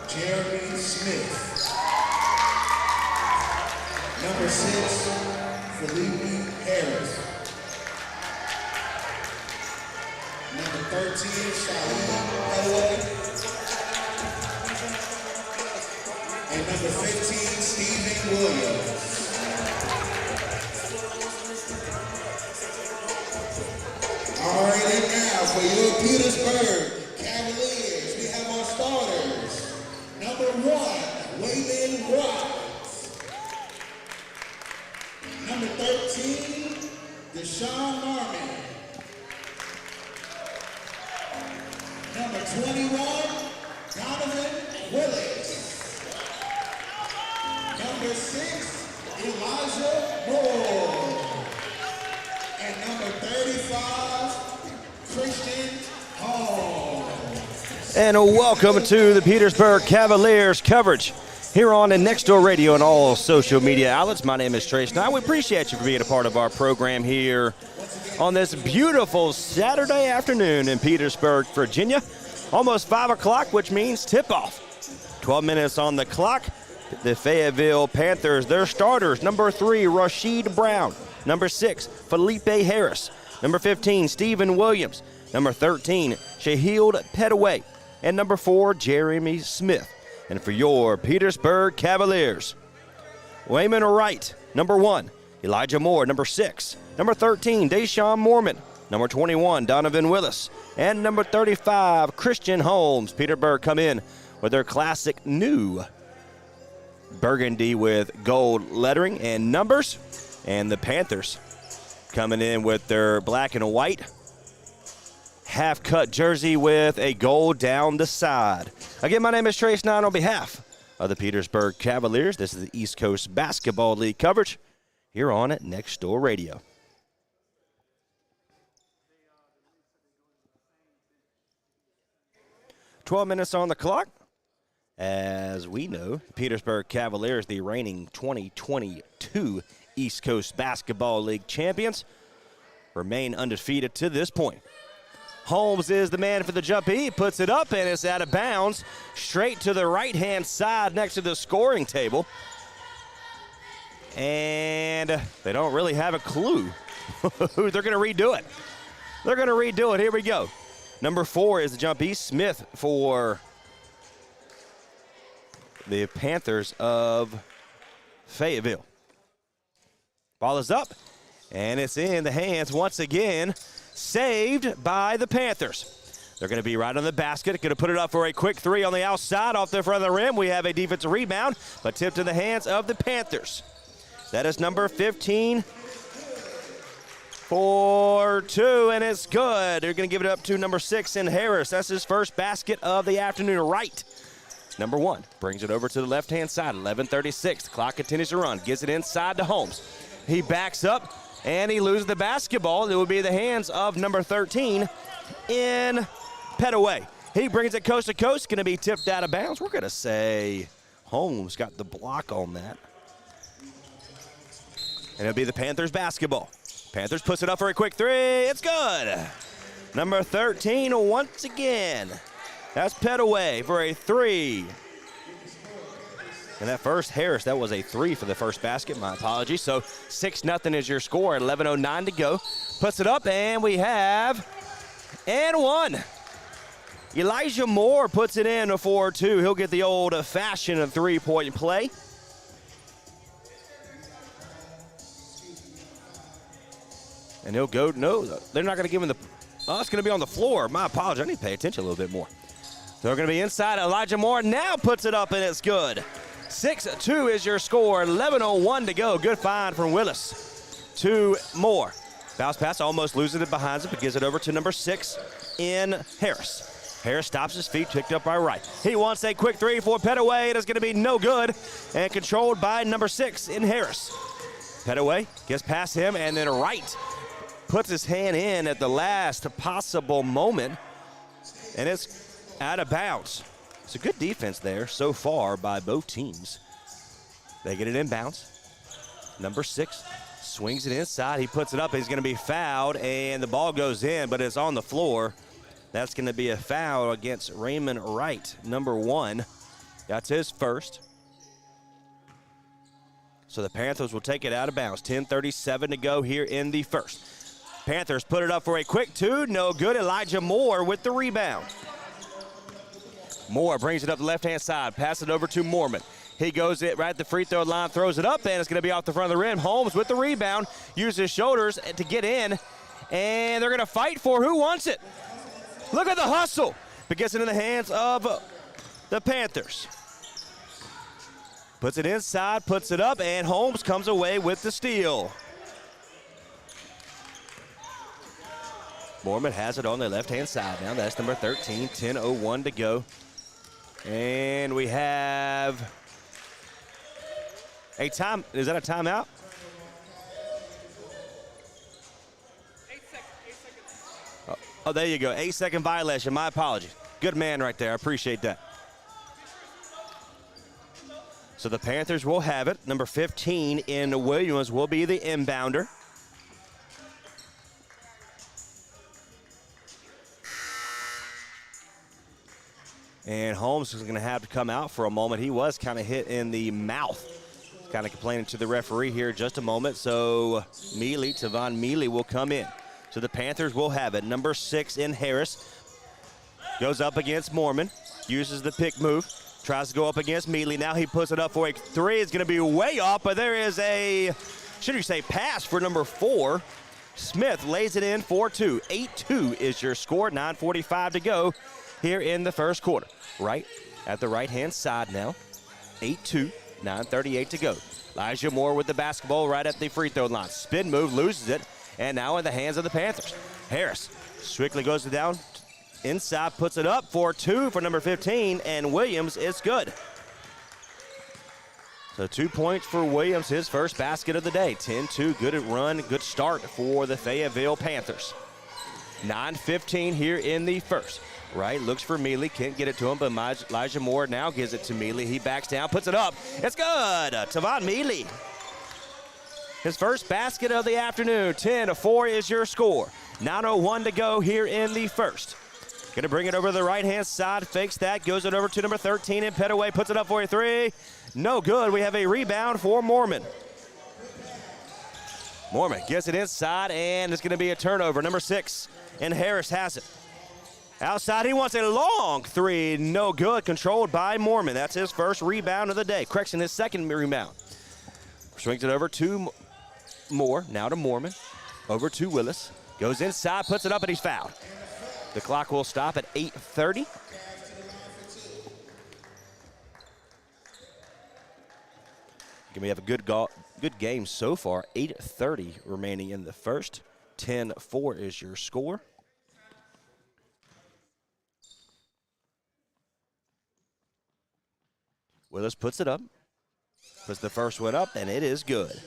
Jeremy Smith. Number 6, Felipe Harris. Number 13, Shailene Petaway. And number 15, Stephen Williams. All right, and now for your Petersburg Cavaliers, we have our starters. Number 1, Waylon Watts. Number 13, Deshaun Marmon. Number 21, Donovan Willis. Number 6, Elijah Moore. And number 35, Christian Hall. And welcome to the Petersburg Cavaliers coverage here on the Next Door Radio and all social media outlets. My name is Trace Nye. We appreciate you for being a part of our program here on this beautiful Saturday afternoon in Petersburg, Virginia. Almost 5 o'clock, which means tip-off. 12 minutes on the clock. The Fayetteville Panthers, their starters, number 3, Rashid Brown. Number 6, Felipe Harris. Number 15, Stephen Williams. Number 13, Shailene Petaway. And number 4, Jeremy Smith. And for your Petersburg Cavaliers, Wayman Wright. Number 1, Elijah Moore. Number 6, number 13, Deshaun Mormon. Number 21, Donovan Willis. And number 35, Christian Holmes. Petersburg come in with their classic new burgundy with gold lettering and numbers. And the Panthers coming in with their black and white half-cut jersey with a gold down the side. Again, my name is Trace Nye on behalf of the Petersburg Cavaliers. This is the East Coast Basketball League coverage here on at Next Door Radio. "12 minutes on the clock. As we know, Petersburg Cavaliers, the reigning 2022 East Coast Basketball League champions, remain undefeated to this point. Holmes is the man for the jump. He puts it up, and it's out of bounds, straight to the right-hand side next to the scoring table. And they don't really have a clue who they're going to redo it. They're going to redo it. Here we go. Number 4 is the jumpy Smith for the Panthers of Fayetteville. Ball is up, and it's in the hands once again, saved by the Panthers. They're going to be right on the basket, going to put it up for a quick 3 on the outside off the front of the rim. We have a defensive rebound, but tipped in the hands of the Panthers. That is number 15 for 2, and it's good. They're going to give it up to number 6 in Harris. That's his first basket of the afternoon. Right. Number 1 brings it over to the left-hand side. 11:36. The clock continues to run. Gives it inside to Holmes. He backs up, and he loses the basketball. It will be the hands of number 13 in Petaway. He brings it coast to coast. Going to be tipped out of bounds. We're going to say Holmes got the block on that. And it'll be the Panthers basketball. Panthers puts it up for a quick 3. It's good. Number 13 once again. That's Petaway for a 3. And that first Harris, that was a 3 for the first basket. My apologies. So 6-0 is your score. 11:09 to go. Puts it up, and we have and 1. Elijah Moore puts it in for 2. He'll get the old-fashioned 3-point play. And he'll go, no, they're not going to give him the, oh, it's going to be on the floor. My apologies. I need to pay attention a little bit more. They're going to be inside. Elijah Moore now puts it up, and it's good. 6-2 is your score. 11:01 to go. Good find from Willis. 2 more. Bounce pass, almost losing it behind him, but gives it over to number 6 in Harris. Harris stops his feet, picked up by Wright. He wants a quick 3 for Petaway. It is going to be no good, and controlled by number 6 in Harris. Petaway gets past him, and then Wright puts his hand in at the last possible moment, and it's out of bounds. It's a good defense there so far by both teams. They get it inbounds. Number 6 swings it inside. He puts it up. He's going to be fouled, and the ball goes in, but it's on the floor. That's going to be a foul against Raymond Wright, number 1. That's his first. So the Panthers will take it out of bounds. 10:37 to go here in the first. Panthers put it up for a quick 2. No good. Elijah Moore with the rebound. Moore brings it up the left-hand side. Pass it over to Mormon. He goes it right at the free throw line, throws it up, and it's going to be off the front of the rim. Holmes with the rebound. Uses his shoulders to get in, and they're going to fight for who wants it. Look at the hustle. But gets it in the hands of the Panthers. Puts it inside, puts it up, and Holmes comes away with the steal. Mormon has it on the left-hand side now. That's number 13, 10:01 to go. And we have a time. Is that a timeout? 8 seconds. Oh, there you go. 8-second violation. My apologies. Good man right there. I appreciate that. So the Panthers will have it. Number 15 in Williams will be the inbounder. And Holmes is going to have to come out for a moment. He was kind of hit in the mouth. Kind of complaining to the referee here in just a moment. So Tavon Mealy will come in. So the Panthers will have it. Number 6 in Harris. Goes up against Mormon. Uses the pick move. Tries to go up against Mealy. Now he puts it up for a 3. It's going to be way off, but there is a, pass for number 4. Smith lays it in for 2. 8-2 is your score. 9:45 to go here in the first quarter. Right at the right-hand side now. 8-2, 9:38 to go. Elijah Moore with the basketball right at the free throw line. Spin move, loses it, and now in the hands of the Panthers. Harris quickly goes down inside, puts it up for 2 for number 15, and Williams is good. So 2 points for Williams, his first basket of the day. 10-2, good run, good start for the Fayetteville Panthers. 9:15 here in the first. Right, looks for Mealy, can't get it to him, but Elijah Moore now gives it to Mealy. He backs down, puts it up. It's good. Tavon Mealy. His first basket of the afternoon. 10-4 is your score. 9:01 to go here in the first. Going to bring it over to the right-hand side, fakes that, goes it over to number 13 in Petaway, puts it up for a 3. No good. We have a rebound for Mormon. Mormon gets it inside, and it's going to be a turnover. Number 6, and Harris has it. Outside, he wants a long 3. No good. Controlled by Mormon. That's his first rebound of the day. Correction, his second rebound. Swings it over to Moore. Now to Mormon. Over to Willis. Goes inside, puts it up, and he's fouled. The clock will stop at 8:30. We have a good game so far. 8:30 remaining in the first. 10-4 is your score. Willis puts it up. Puts the first one up, and it is good.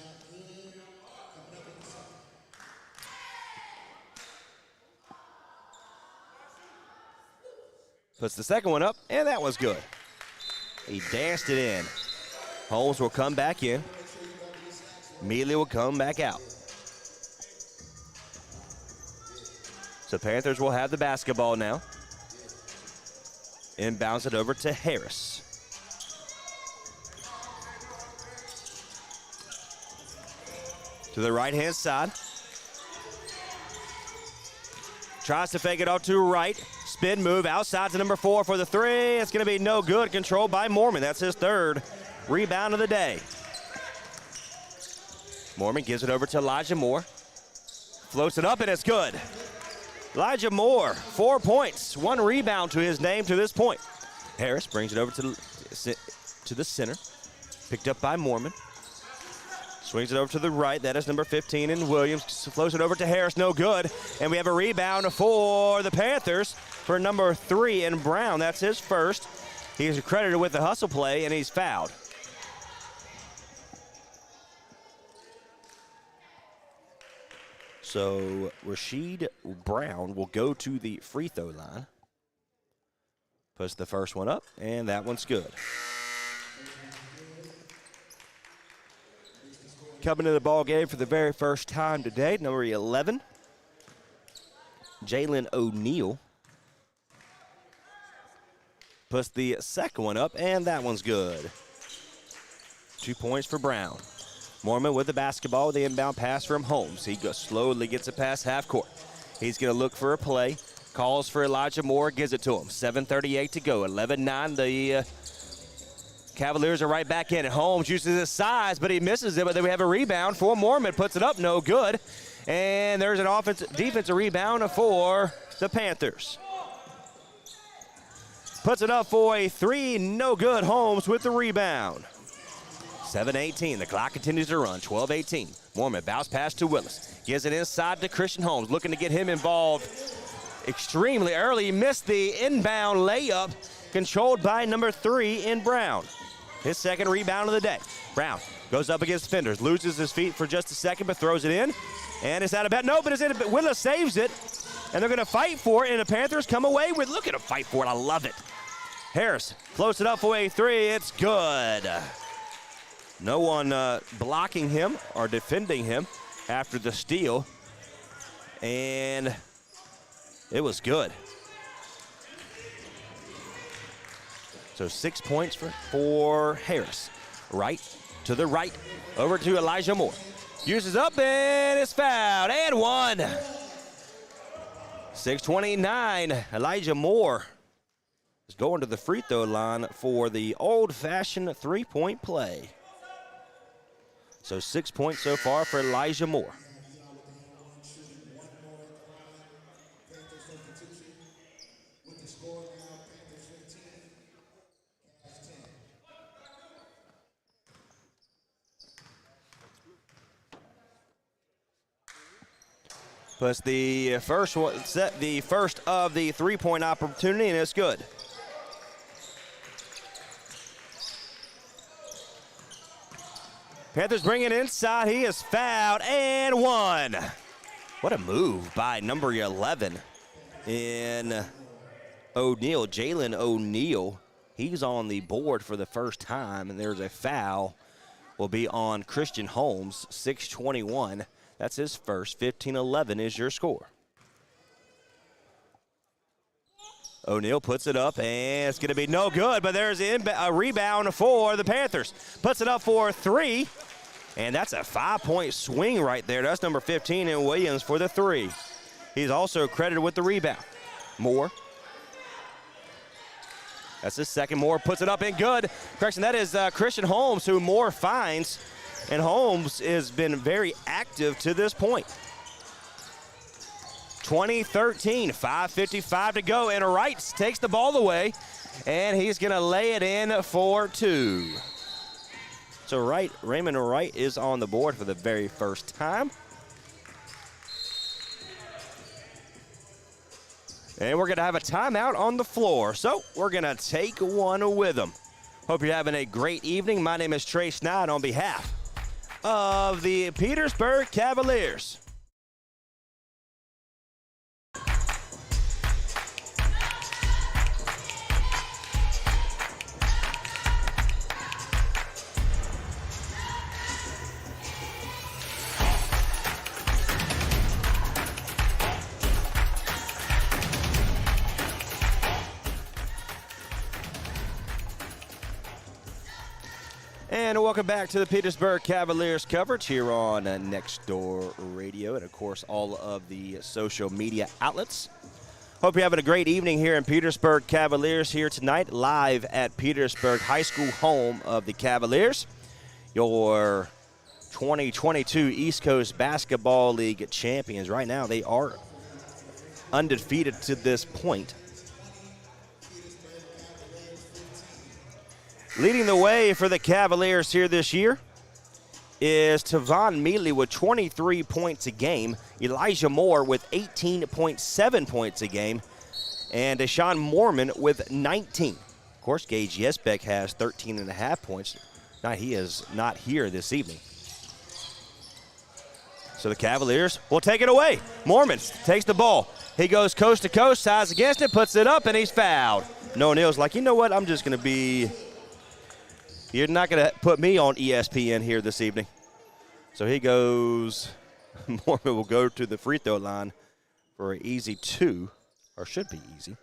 Puts the second one up, and that was good. He danced it in. Holmes will come back in. Mealy will come back out. So Panthers will have the basketball now. Inbounds it over to Harris. To the right-hand side. Tries to fake it off to right. Spin move outside to number 4 for the 3. It's going to be no good. Controlled by Mormon. That's his third rebound of the day. Mormon gives it over to Elijah Moore. Floats it up, and it's good. Elijah Moore, 4 points, 1 rebound to his name to this point. Harris brings it over to the center. Picked up by Mormon. Swings it over to the right. That is number 15 in Williams. Floats it over to Harris. No good. And we have a rebound for the Panthers for number 3 in Brown. That's his first. He's credited with the hustle play, and he's fouled. So Rasheed Brown will go to the free throw line. Puts the first one up, and that one's good. Coming to the ball game for the very first time today, number 11, Jalen O'Neal. Puts the second one up, and that one's good. 2 points for Brown. Mormon with the basketball with the inbound pass from Holmes. He slowly gets it past half court. He's going to look for a play. Calls for Elijah Moore, gives it to him. 7:38 to go. 11-9. The Cavaliers are right back in. Holmes uses his size, but he misses it. But then we have a rebound for Mormon. Puts it up, no good. And there's an defensive rebound for the Panthers. Puts it up for a three, no good. Holmes with the rebound. 7:18, the clock continues to run, 12-18. Mormon bounce pass to Willis. Gives it inside to Christian Holmes, looking to get him involved extremely early. He missed the inbound layup, controlled by number 3 in Brown. His second rebound of the day. Brown goes up against defenders, loses his feet for just a second, but throws it in. And it's out of bounds. No, but it's in. But Willis saves it, and they're going to fight for it, and the Panthers come away with, look at them fight for it. I love it. Harris floats it up for a three. It's good. No one blocking him or defending him after the steal. And it was good. So 6 points for Harris. Right to the right. Over to Elijah Moore. Uses up and it's fouled. And one. 6:29. Elijah Moore is going to the free throw line for the old-fashioned three-point play. So 6 points so far for Elijah Moore. Plus the first one, set the first of the three-point opportunity, and it's good. Panthers bring it inside. He is fouled and one. What a move by number 11 in O'Neal, Jalen O'Neal. He's on the board for the first time, and there's a foul. Will be on Christian Holmes, 6:21. That's his first. 15-11 is your score. O'Neal puts it up, and it's going to be no good, but there's a rebound for the Panthers. Puts it up for three, and that's a 5-point swing right there. That's number 15 in Williams for the three. He's also credited with the rebound. Moore. That's his second. Moore puts it up and good. Correction, that is Christian Holmes, who Moore finds, and Holmes has been very active to this point. 20-13, 5:55 to go, and Wright takes the ball away, and he's going to lay it in for two. So Raymond Wright is on the board for the very first time. And we're going to have a timeout on the floor, so we're going to take one with them. Hope you're having a great evening. My name is Trey Snyder on behalf of the Petersburg Cavaliers. And welcome back to the Petersburg Cavaliers coverage here on Next Door Radio and, of course, all of the social media outlets. Hope you're having a great evening here in Petersburg Cavaliers here tonight, live at Petersburg High School, home of the Cavaliers. Your 2022 East Coast Basketball League champions. Right now, they are undefeated to this point. Leading the way for the Cavaliers here this year is Tavon Mealy with 23 points a game, Elijah Moore with 18.7 points a game, and Deshaun Mormon with 19. Of course, Gage Yesbeck has 13.5 points. Now, he is not here this evening. So the Cavaliers will take it away. Mormon takes the ball. He goes coast to coast, sides against it, puts it up, and he's fouled. No, Neal's like, you know what, I'm just going to be... You're not going to put me on ESPN here this evening. So he goes, Mormon will go to the free throw line for an easy two, or should be easy.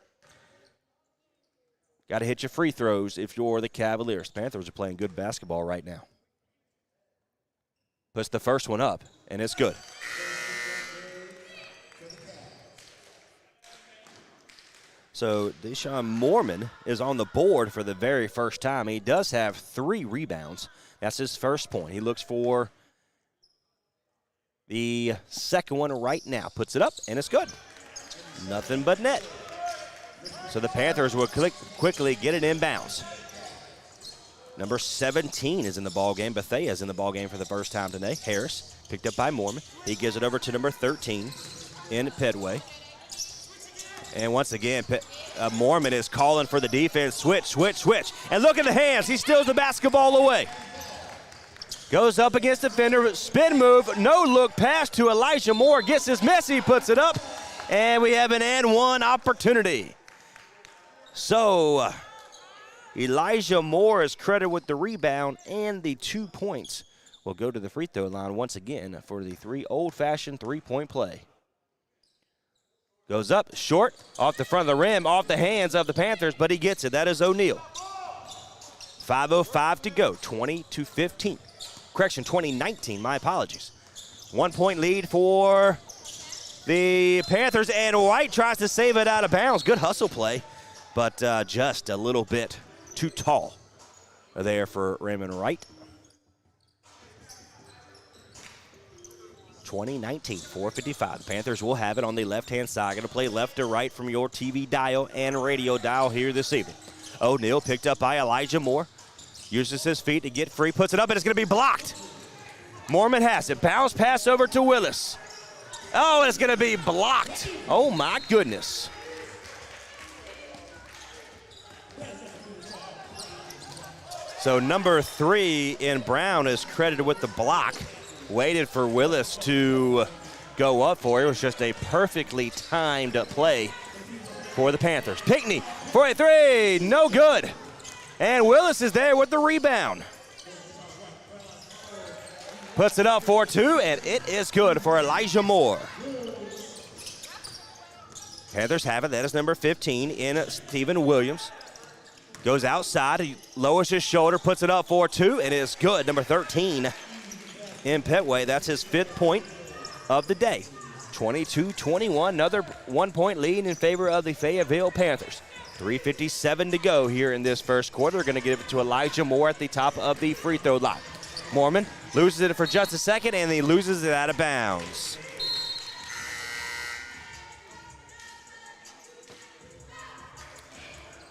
Got to hit your free throws if you're the Cavaliers. Panthers are playing good basketball right now. Puts the first one up, and it's good. So Deshaun Mormon is on the board for the very first time. He does have 3 rebounds. That's his first point. He looks for the second one right now. Puts it up, and it's good. Nothing but net. So the Panthers will quickly get it inbounds. Number 17 is in the ballgame. Bethea is in the ballgame for the first time today. Harris picked up by Mormon. He gives it over to number 13 in Pedway. And once again, Mormon is calling for the defense. Switch. And look at the hands. He steals the basketball away. Goes up against the defender. Spin move. No look pass to Elijah Moore. Gets his miss. He puts it up. And we have an and one opportunity. So Elijah Moore is credited with the rebound and the 2 points. Will go to the free throw line once again for the old-fashioned three-point play. Goes up, short, off the front of the rim, off the hands of the Panthers, but he gets it. That is O'Neal. 5:05 to go, 20-15. Correction, 2019, my apologies. 1 point lead for the Panthers, and White tries to save it out of bounds. Good hustle play, but just a little bit too tall there for Raymond Wright. 2019, 4:55. The Panthers will have it on the left-hand side. Going to play left to right from your TV dial and radio dial here this evening. O'Neal picked up by Elijah Moore. Uses his feet to get free, puts it up, and it's going to be blocked. Mormon has it. Bounce pass over to Willis. Oh, and it's going to be blocked. Oh, my goodness. So number 3 in Brown is credited with the block. Waited for Willis to go up for it. It was just a perfectly timed play for the Panthers. Pinckney for a 3, no good. And Willis is there with the rebound. Puts it up for 2, and it is good for Elijah Moore. Panthers have it. That is number 15 in Stephen Williams. Goes outside, he lowers his shoulder, puts it up for 2, and it is good. Number 13 in Petway. That's his 5th point of the day. 22-21, another 1 point lead in favor of the Fayetteville Panthers. 3:57 to go here in this first quarter. They're going to give it to Elijah Moore at the top of the free throw line. Mormon loses it for just a second, and he loses it out of bounds.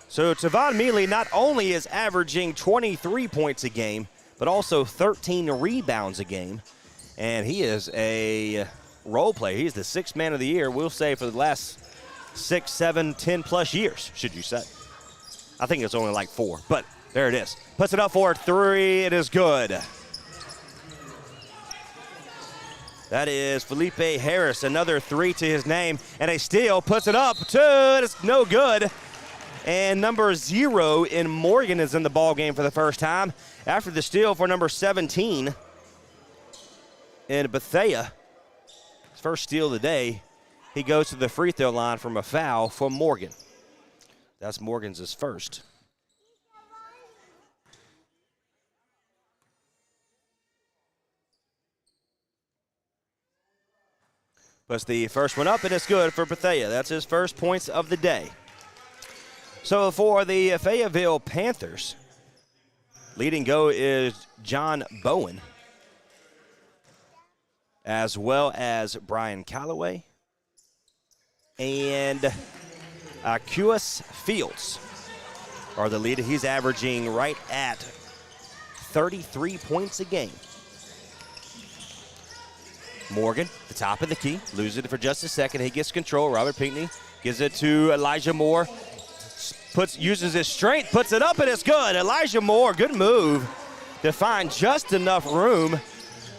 So Tavon Mealy not only is averaging 23 points a game, but also 13 rebounds a game. And he is a role player. He's the 6th man of the year, we'll say, for the last 6, 7, 10 plus years, should you say. I think it's only like 4, but there it is. Puts it up for 3, it is good. That is Felipe Harris, another 3 to his name, and a steal, puts it up, 2, it's no good. And number 0 in Morgan is in the ball game for the first time after the steal for number 17 in Bethea. His first steal of the day. He goes to the free throw line from a foul for Morgan. That's Morgan's first. Puts the first one up, and it's good for Bethea. That's his first points of the day. So for the Fayetteville Panthers, leading go is John Bowen, as well as Brian Calloway and Acuus Fields are the leader. He's averaging right at 33 points a game. Morgan, the top of the key, loses it for just a second. He gets control. Robert Pinckney gives it to Elijah Moore. Uses his strength, puts it up, and it's good. Elijah Moore, good move to find just enough room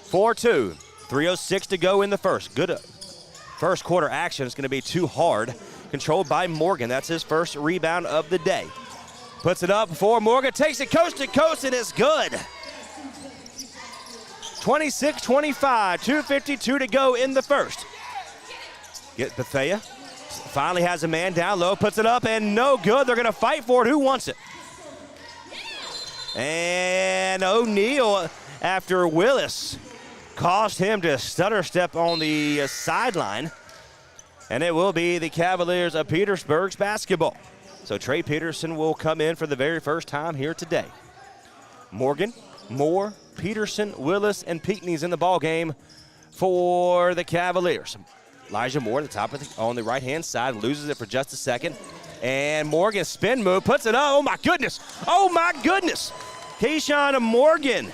for 2. 3:06 to go in the first. Good first quarter action. It's going to be too hard. Controlled by Morgan. That's his first rebound of the day. Puts it up for Morgan. Takes it coast to coast, and it's good. 26-25. 2:52 to go in the first. Get Bethea. Finally has a man down low, puts it up, and no good. They're going to fight for it. Who wants it? And O'Neal, after Willis, caused him to stutter step on the sideline. And it will be the Cavaliers of Petersburg's basketball. So Trey Peterson will come in for the very first time here today. Morgan, Moore, Peterson, Willis, and Pinckney's in the ball game for the Cavaliers. Elijah Moore at the top of on the right-hand side, loses it for just a second. And Morgan, spin move, puts it up. Oh, my goodness. Oh, my goodness. Keyshawn Morgan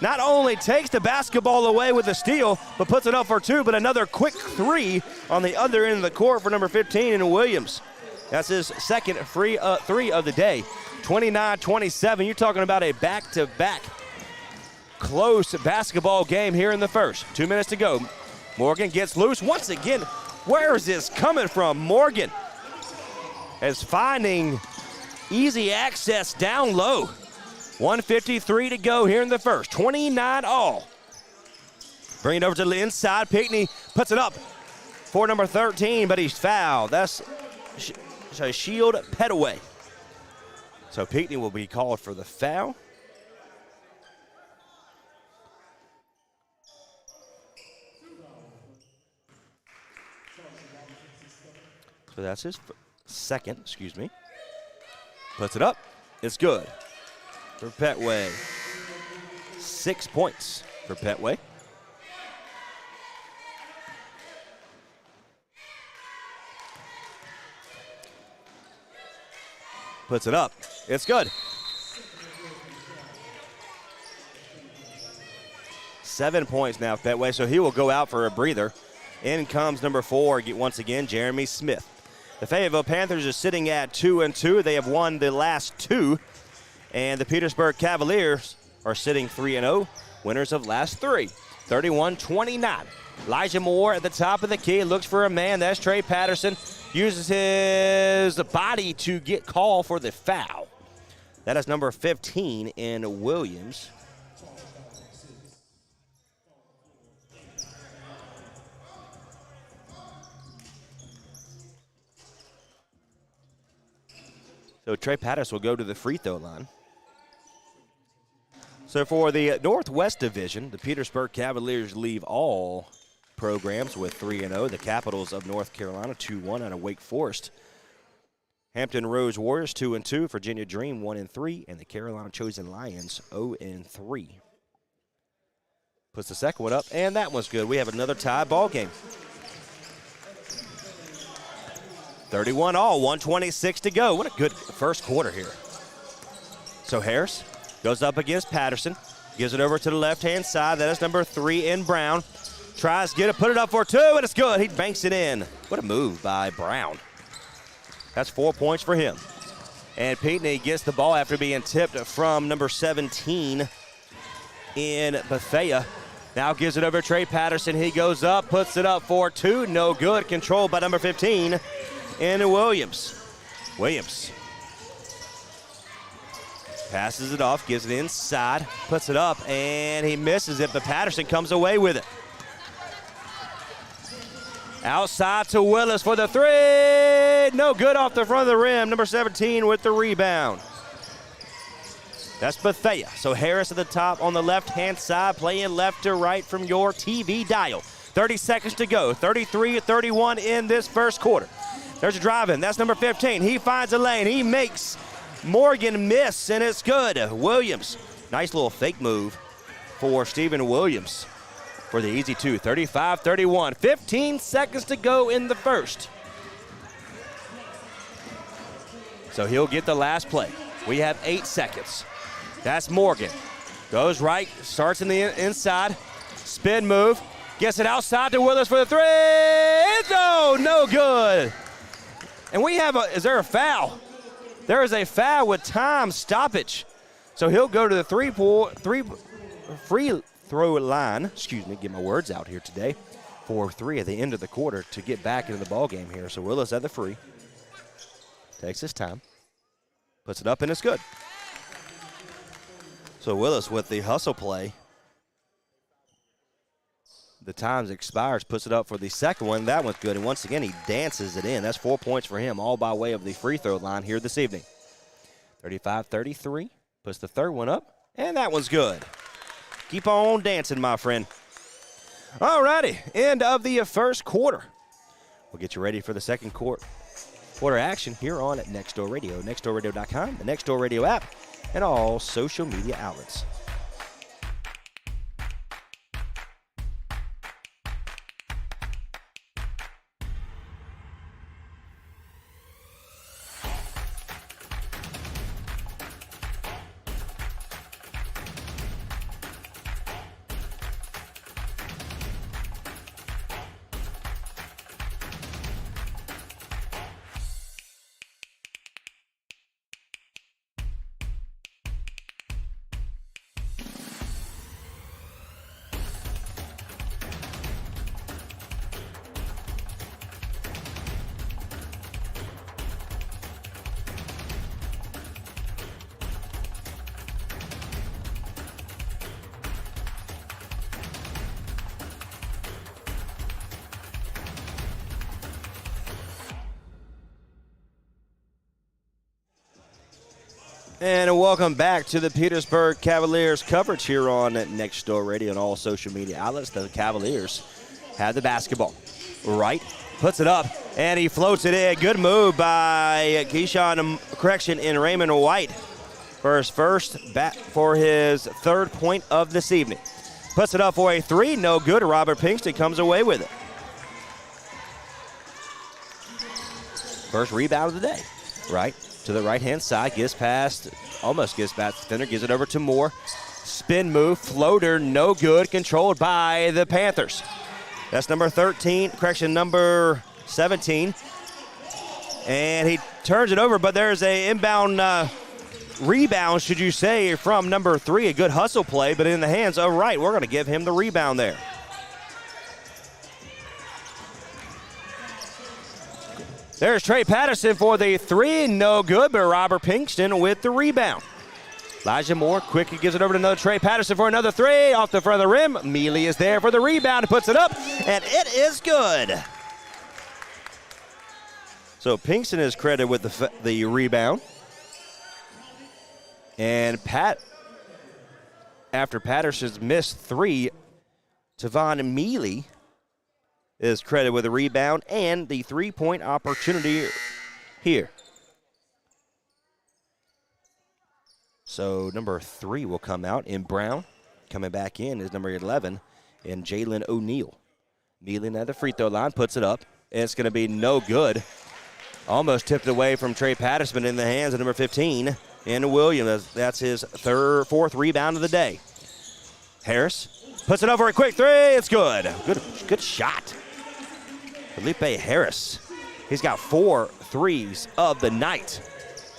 not only takes the basketball away with a steal, but puts it up for two, but another quick three on the other end of the court for number 15 in Williams. That's his second three of the day. 29-27. You're talking about a back-to-back close basketball game here in the first. 2 minutes to go. Morgan gets loose once again. Where is this coming from? Morgan is finding easy access down low. 1:53 to go here in the first. 29 all. Bring it over to the inside. Pinckney puts it up for number 13, but he's fouled. That's Shield Petaway. So Pinckney will be called for the foul. So that's his second, Puts it up. It's good for Petway. 6 points for Petway. Puts it up. It's good. 7 points now, Petway, so he will go out for a breather. In comes number 4, once again, Jeremy Smith. The Fayetteville Panthers are sitting at 2-2. They have won the last two. And the Petersburg Cavaliers are sitting 3-0, winners of last three. 31-29. Elijah Moore at the top of the key, looks for a man. That's Trey Patterson. Uses his body to get called for the foul. That is number 15 in Williams. So Trey Patterson will go to the free throw line. So for the Northwest Division, the Petersburg Cavaliers leave all programs with 3-0. The Capitals of North Carolina 2-1 out of Wake Forest. Hampton Roads Warriors 2-2. Virginia Dream 1-3. And the Carolina Chosen Lions 0-3. Puts the second one up, and that one's good. We have another tie ball game. 31 all, 1:26 to go. What a good first quarter here. So Harris goes up against Patterson. Gives it over to the left-hand side. That is number 3 in Brown. Tries to get it, put it up for 2, and it's good. He banks it in. What a move by Brown. That's 4 points for him. And Pinckney gets the ball after being tipped from number 17 in Bethea. Now gives it over to Trey Patterson. He goes up, puts it up for 2. No good. Controlled by number 15 in Williams. Williams passes it off, gives it inside, puts it up, and he misses it, but Patterson comes away with it. Outside to Willis for the 3. No good off the front of the rim. Number 17 with the rebound. That's Bethea. So Harris at the top on the left-hand side, playing left to right from your TV dial. 30 seconds to go. 33-31 in this first quarter. There's a drive in. That's number 15. He finds a lane. He makes Morgan miss, and it's good. Williams, nice little fake move for Stephen Williams for the easy 2. 35-31. 15 seconds to go in the first. So he'll get the last play. We have 8 seconds. That's Morgan. Goes right, starts in the inside. Spin move. Gets it outside to Willis for the 3. It's no good. And we have is there a foul? There is a foul with time stoppage. So he'll go to the free throw line. Get my words out here today. For 3 at the end of the quarter to get back into the ball game here. So Willis at the free. Takes his time. Puts it up, and it's good. So Willis with the hustle play the time expires, puts it up for the second one. That one's good, and once again, he dances it in. That's 4 points for him, all by way of the free throw line here this evening. 35-33, puts the third one up, and that one's good. Keep on dancing, my friend. All righty, end of the first quarter. We'll get you ready for the second quarter action here on Next Door Radio, nextdoorradio.com, the Next Door Radio app, and all social media outlets. And welcome back to the Petersburg Cavaliers coverage here on Next Door Radio and all social media outlets. The Cavaliers have the basketball. Right, puts it up, and he floats it in. Good move by in Raymond White for his third point of this evening. Puts it up for a three, no good. Robert Pinkston comes away with it. First rebound of the day. Right. To the right-hand side, almost gets past the defender, gives it over to Moore. Spin move, floater, no good, controlled by the Panthers. That's number 17. And he turns it over, but there's a inbound rebound, should you say, from number 3. A good hustle play, but in the hands of Wright. We're going to give him the rebound there. There's Trey Patterson for the three, no good, but Robert Pinkston with the rebound. Elijah Moore quickly gives it over to another Trey Patterson for another three, off the front of the rim. Mealy is there for the rebound, puts it up, and it is good. So Pinkston is credited with the rebound. And after Patterson's missed three, Tavon Mealy is credited with a rebound and the three-point opportunity here. So number 3 will come out in Brown. Coming back in is number 11 and Jalen O'Neal. Kneeling at the free throw line, puts it up, and it's going to be no good. Almost tipped away from Trey Patterson in the hands of number 15 and Williams. That's his fourth rebound of the day. Harris puts it over a quick three. It's good. Good shot. Felipe Harris. He's got 4 threes of the night.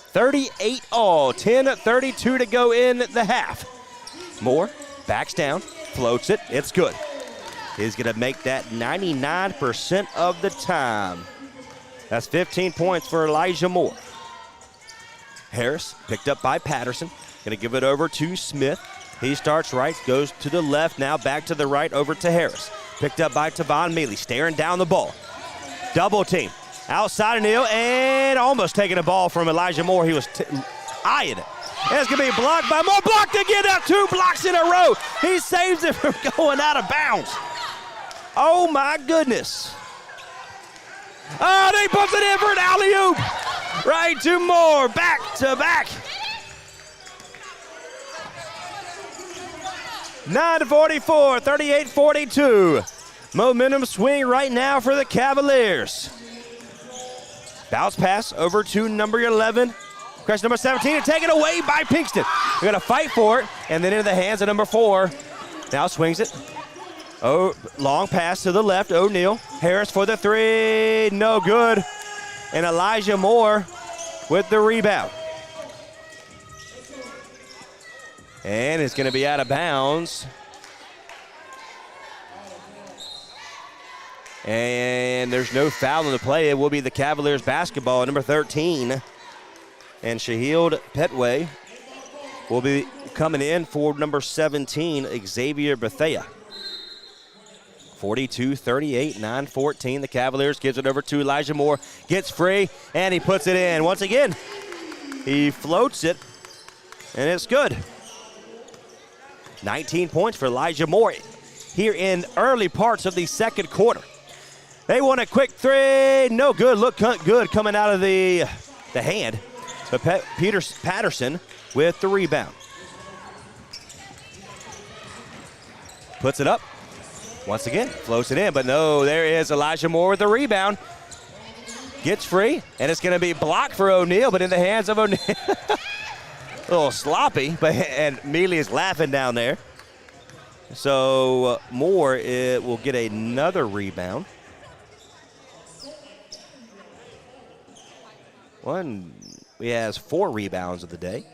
38 all. 10:32 to go in the half. Moore backs down, floats it. It's good. He's going to make that 99% of the time. That's 15 points for Elijah Moore. Harris picked up by Patterson. Going to give it over to Smith. He starts right, goes to the left, now back to the right, over to Harris. Picked up by Tavon Mealy, staring down the ball. Double team. Outside of Neal, and almost taking a ball from Elijah Moore. He was eyeing it. And it's going to be blocked by Moore. Blocked again, now 2 blocks in a row. He saves it from going out of bounds. Oh, my goodness. Oh, they pumped it in for an alley-oop. Right to Moore, back to back. 9:44, 38-42. Momentum swing right now for the Cavaliers. Bounce pass over to number 11. Crush number 17 and taken away by Pinkston. They're going to fight for it, and then into the hands of number 4. Now swings it. Oh, long pass to the left. O'Neal. Harris for the three. No good. And Elijah Moore with the rebound. And it's going to be out of bounds. And there's no foul in the play. It will be the Cavaliers basketball, number 13. And Shahild Petway will be coming in for number 17, Xavier Bethea. 42-38, 9-14. The Cavaliers gives it over to Elijah Moore. Gets free, and he puts it in. Once again, he floats it, and it's good. 19 points for Elijah Moore here in early parts of the second quarter. They want a quick three. No good. Look good coming out of the hand. But Patterson with the rebound. Puts it up. Once again, floats it in, but no, there is Elijah Moore with the rebound. Gets free, and it's going to be blocked for O'Neal, but in the hands of O'Neal. A little sloppy, and Mealy is laughing down there. So Moore will get another rebound. He has 4 rebounds of the day.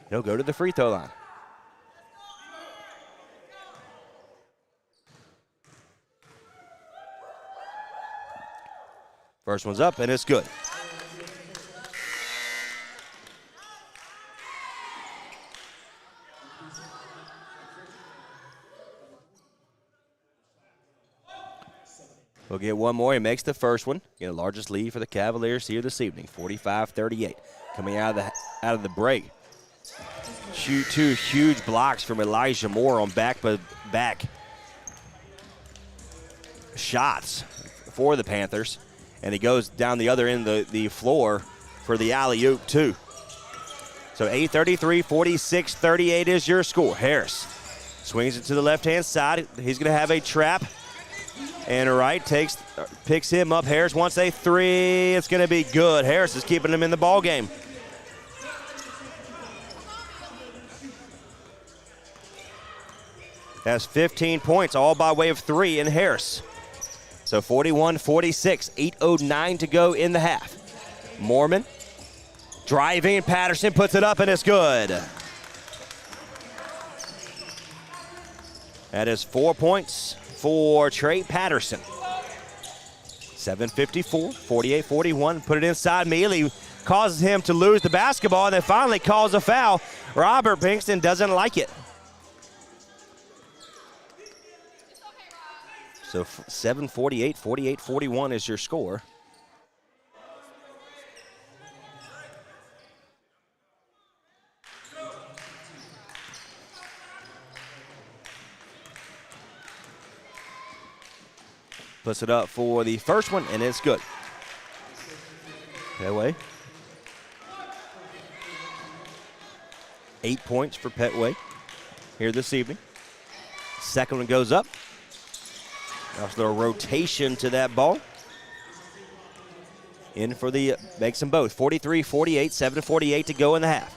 He'll go to the free throw line. First one's up, and it's good. We'll get one more. He makes the first one. Get the largest lead for the Cavaliers here this evening, 45-38. Coming out of the break. Shoot 2 huge blocks from Elijah Moore on back shots for the Panthers. And he goes down the other end of the floor for the alley-oop, too. So 8:33, 46-38 is your score. Harris swings it to the left-hand side. He's going to have a trap. And Wright picks him up. Harris wants a three. It's going to be good. Harris is keeping him in the ball game. That's 15 points, all by way of 3 in Harris. So 41-46, 8:09 to go in the half. Mormon driving, Patterson puts it up, and it's good. That is 4 points for Trey Patterson. 7:54, 48-41, put it inside. Mealy causes him to lose the basketball, and then finally calls a foul. Robert Pinkston doesn't like it. So 7:48, 48-41 is your score. Puts it up for the first one, and it's good. Petway. 8 points for Petway here this evening. Second one goes up. There's a little rotation to that ball. Makes them both. 43-48, 7:48 to go in the half.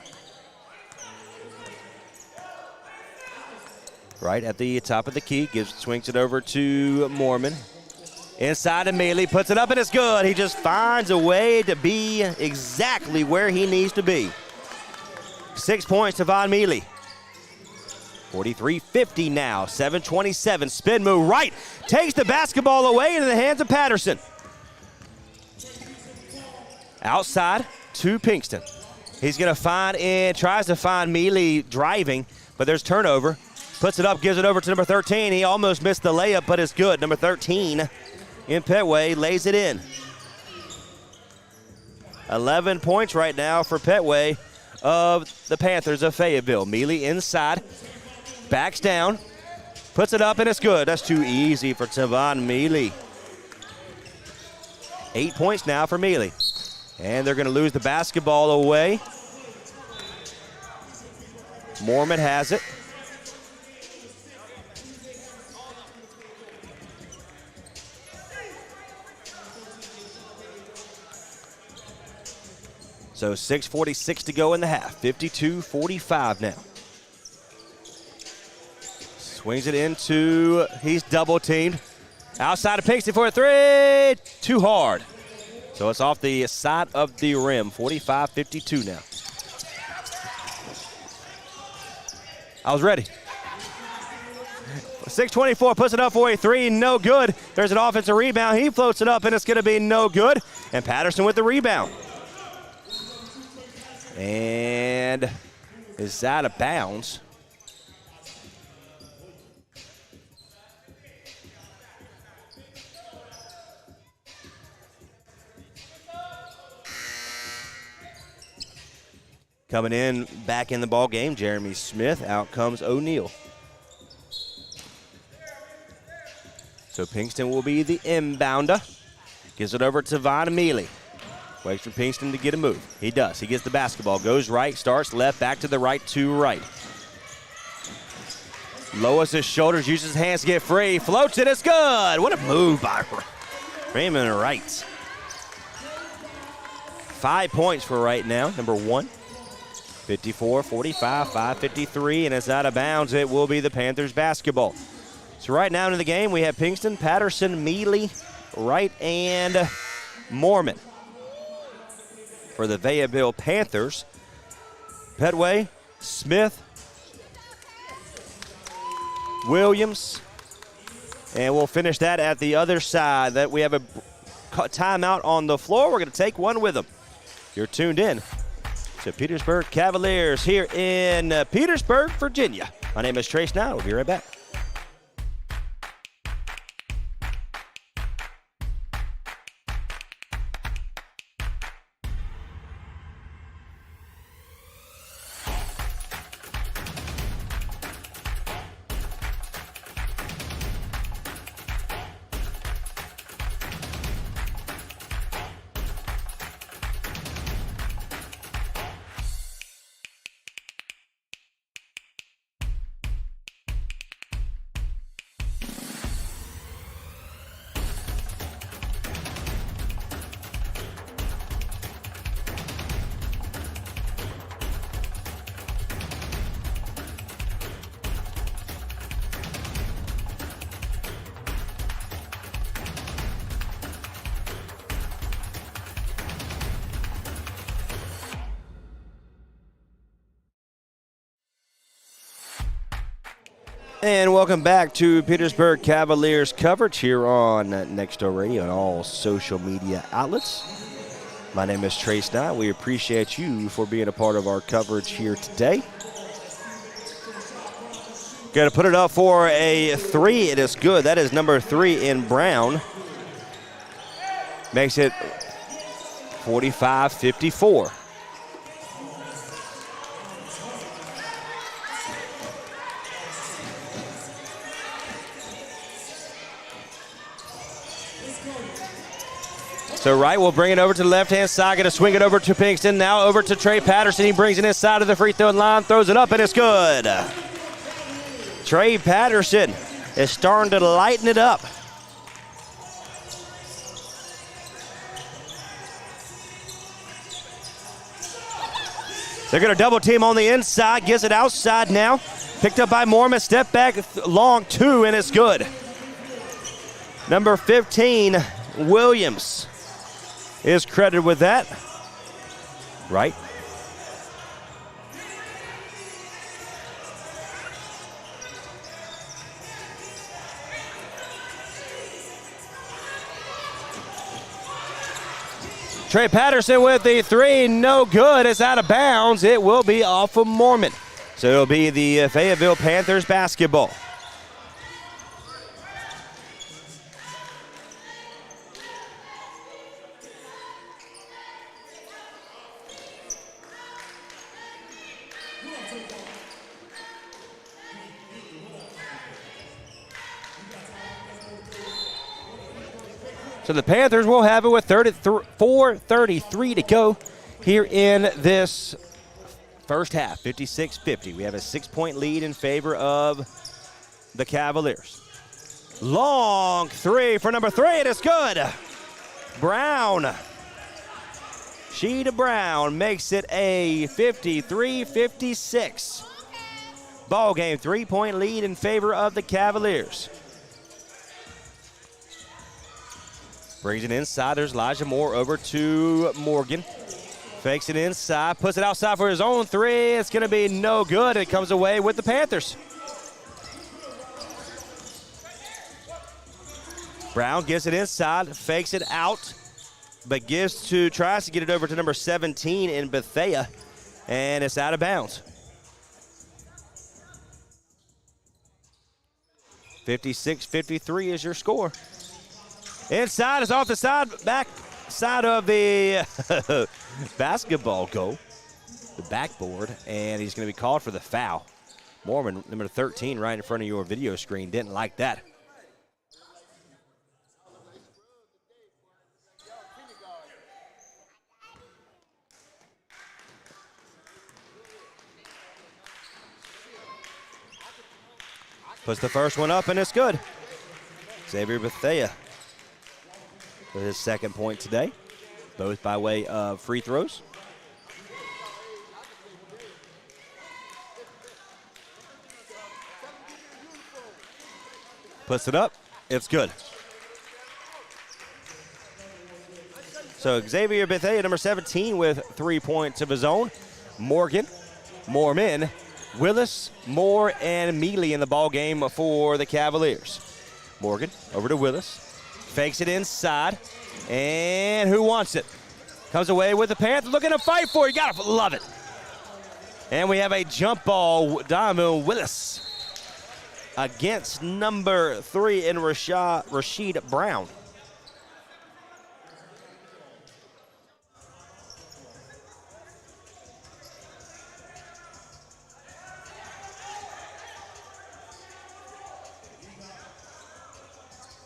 Right at the top of the key, swings it over to Mormon. Inside to Mealy, puts it up, and it's good. He just finds a way to be exactly where he needs to be. 6 points to Von Mealy. 43-50 now, 7:27, spin move right. Takes the basketball away into the hands of Patterson. Outside to Pinkston. He's going to tries to find Mealy driving, but there's turnover. Puts it up, gives it over to number 13. He almost missed the layup, but it's good. Number 13 in Petway lays it in. 11 points right now for Petway of the Panthers of Fayetteville. Mealy inside, backs down, puts it up, and it's good. That's too easy for Tavon Mealy. 8 points now for Mealy. And they're going to lose the basketball away. Mormon has it. So 6:46 to go in the half. 52-45 now. Swings it into, he's double teamed. Outside of Pinkston for a three. Too hard. So it's off the side of the rim. 45-52 now. I was ready. 6:24 puts it up for a three. No good. There's an offensive rebound. He floats it up, and it's going to be no good. And Patterson with the rebound. And is out of bounds. Coming in back in the ball game, Jeremy Smith. Out comes O'Neal. So Pinkston will be the inbounder. Gives it over to Von Mealy. Waits for Pinkston to get a move. He does. He gets the basketball. Goes right, starts left, back to the right, to right. Lowers his shoulders, uses his hands to get free. Floats it, it's good. What a move by Raymond Wright. 5 points for Wright now, number 1. 54-45, 5:53, and it's out of bounds. It will be the Panthers basketball. So right now in the game, we have Pinkston, Patterson, Mealy, Wright, and Mormon. For the Fayetteville Panthers, Petway, Smith, Williams, and we'll finish that at the other side. That we have a timeout on the floor. We're going to take one with them. You're tuned in to Petersburg Cavaliers here in Petersburg, Virginia. My name is Trace Now. We'll be right back. And welcome back to Petersburg Cavaliers coverage here on Nextdoor Radio and all social media outlets. My name is Trace Knight. We appreciate you for being a part of our coverage here today. Going to put it up for a 3. It is good. That is number 3 in Brown. Makes it 45-54. So Wright will bring it over to the left-hand side, going to swing it over to Pinkston. Now over to Trey Patterson. He brings it inside of the free throw line, throws it up, and it's good. Trey Patterson is starting to lighten it up. They're going to double team on the inside, gets it outside now. Picked up by Mormon, step back, long 2, and it's good. Number 15, Williams, is credited with that. Right. Trey Patterson with the 3, no good. It's out of bounds. It will be off of Mormon. So it'll be the Fayetteville Panthers basketball. So the Panthers will have it with 4:33 to go here in this first half, 56-50. We have a 6-point lead in favor of the Cavaliers. Long 3 for number 3, and it's good. Brown. Sheeta Brown makes it a 53-56. Ball game, 3-point lead in favor of the Cavaliers. Brings it inside. There's Elijah Moore over to Morgan. Fakes it inside. Puts it outside for his own 3. It's going to be no good. It comes away with the Panthers. Brown gets it inside. Fakes it out. But tries to get it over to number 17 in Bethea. And it's out of bounds. 56-53 is your score. Inside is off the back side of the basketball goal. the backboard, and he's going to be called for the foul. Mormon, number 13, right in front of your video screen, didn't like that. Puts the first one up, and it's good. Xavier Bethea with his second point today, both by way of free throws. Puts it up. It's good. So Xavier Bethea, number 17, with 3 points of his own. Morgan, Moorman, Willis, Moore, and Mealy in the ball game for the Cavaliers. Morgan over to Willis. Fakes it inside. And who wants it? Comes away with the Panthers. Looking to fight for it. You got to love it. And we have a jump ball. Donovan Willis against number 3 in Rashid Brown.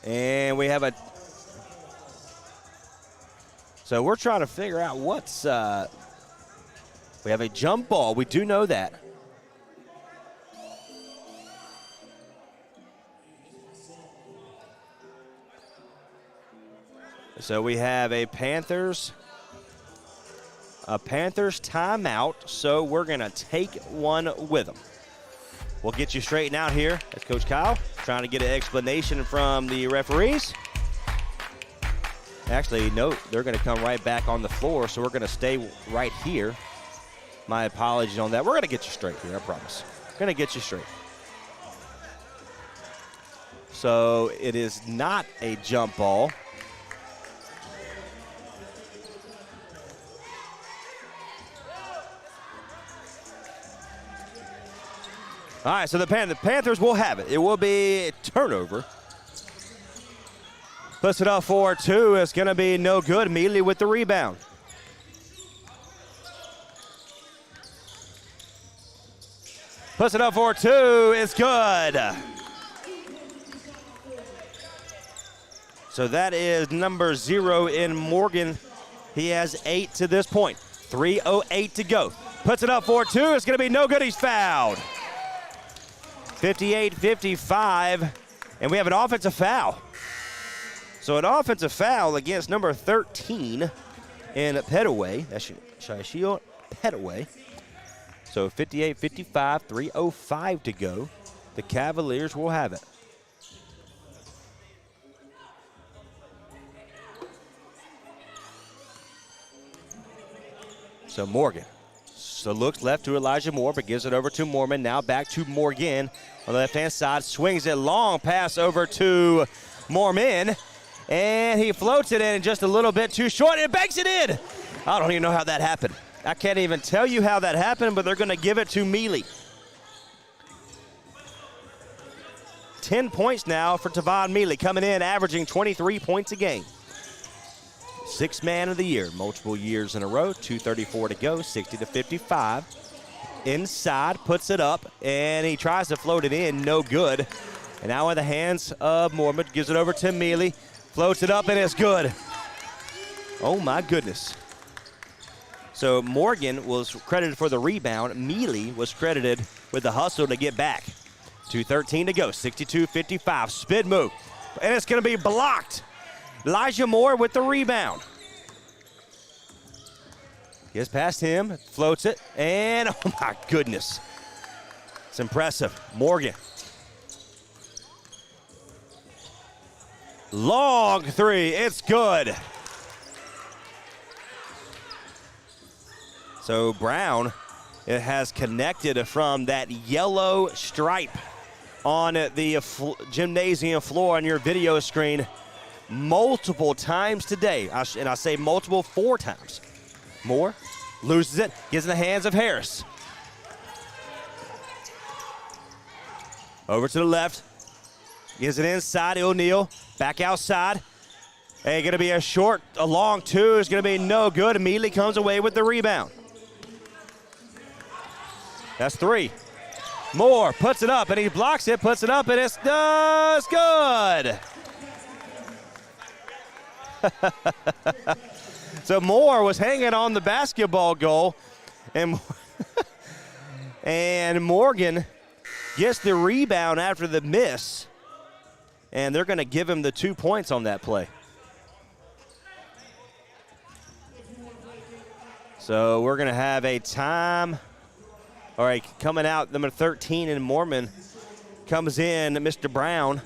And we have so we're trying to figure out what's, we have a jump ball. We do know that. So we have a Panthers timeout, so we're going to take one with them. We'll get you straightened out here. That's Coach Kyle trying to get an explanation from the referees. Actually, no, they're going to come right back on the floor, so we're going to stay right here. My apologies on that. We're going to get you straight here, I promise. We're going to get you straight. So it is not a jump ball. All right, so the Panthers will have it. It will be a turnover. Puts it up for 2. It's going to be no good. Mealy with the rebound. Puts it up for 2. It's good. So that is number 0 in Morgan. He has 8 to this point. 3:08 to go. Puts it up for 2. It's going to be no good. He's fouled. 58-55, and we have an offensive foul. So an offensive foul against number 13 in Petaway. That's Shaishio Petaway. So 58-55, 3:05 to go. The Cavaliers will have it. So Morgan. So looks left to Elijah Moore, but gives it over to Moorman. Now back to Morgan on the left-hand side. Swings it long pass over to Moorman. And he floats it in just a little bit too short and banks it in. I don't even know how that happened. I can't even tell you how that happened, but they're going to give it to Mealy. 10 points now for Tavon Mealy, coming in averaging 23 points a game. 6th man of the year, multiple years in a row. 2:34 to go, 60-55. Inside, puts it up, and he tries to float it in, no good. And now in the hands of Mormon, gives it over to Mealy. Floats it up, and it's good. Oh, my goodness. So Morgan was credited for the rebound. Mealy was credited with the hustle to get back. 2:13 to go, 62-55. Spin move, and it's going to be blocked. Elijah Moore with the rebound. Gets past him, floats it, and oh my goodness. It's impressive. Morgan. Long 3, it's good. So Brown, it has connected from that yellow stripe on the gymnasium floor on your video screen multiple times today. And I say multiple 4 times. Moore loses it, gets in the hands of Harris. Over to the left, gives it inside, O'Neal, back outside. And going to be a long 2, is going to be no good. Immediately comes away with the rebound. That's 3. Moore puts it up, and he blocks it, puts it up, and it's good. So Moore was hanging on the basketball goal, and and Morgan gets the rebound after the miss, and they're going to give him the 2 points on that play. So we're going to have a time. All right, coming out, number 13 in Mormon comes in, Mr. Brown.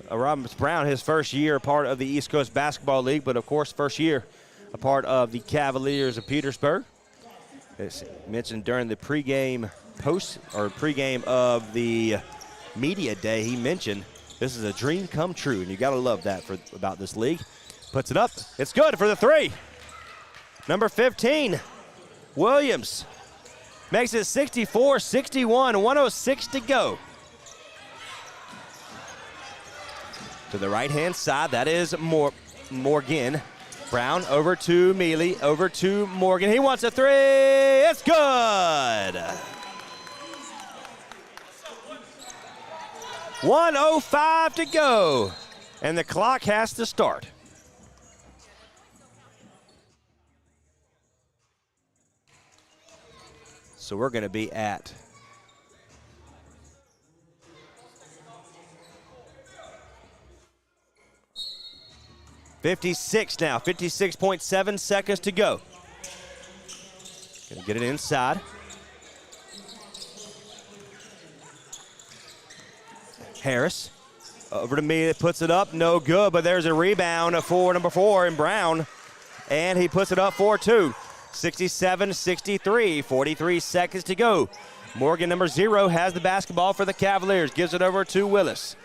Robert Brown, his first year a part of the East Coast Basketball League, but of course first year a part of the Cavaliers of Petersburg. As mentioned during the pregame of the media day, he mentioned this is a dream come true, and you got to love that about this league. Puts it up. It's good for the 3. Number 15, Williams, makes it 64-61, 106 to go. To the right-hand side, that is Morgan. Brown over to Mealy, over to Morgan. He wants a 3. It's good. 1:05 to go, and the clock has to start. So we're going to be at 56 now, 56.7 seconds to go. Gonna get it inside. Harris over to me, puts it up, no good, but there's a rebound for number 4 in Brown, and he puts it up for 2. 67-63, 43 seconds to go. Morgan, number 0, has the basketball for the Cavaliers, gives it over to Willis,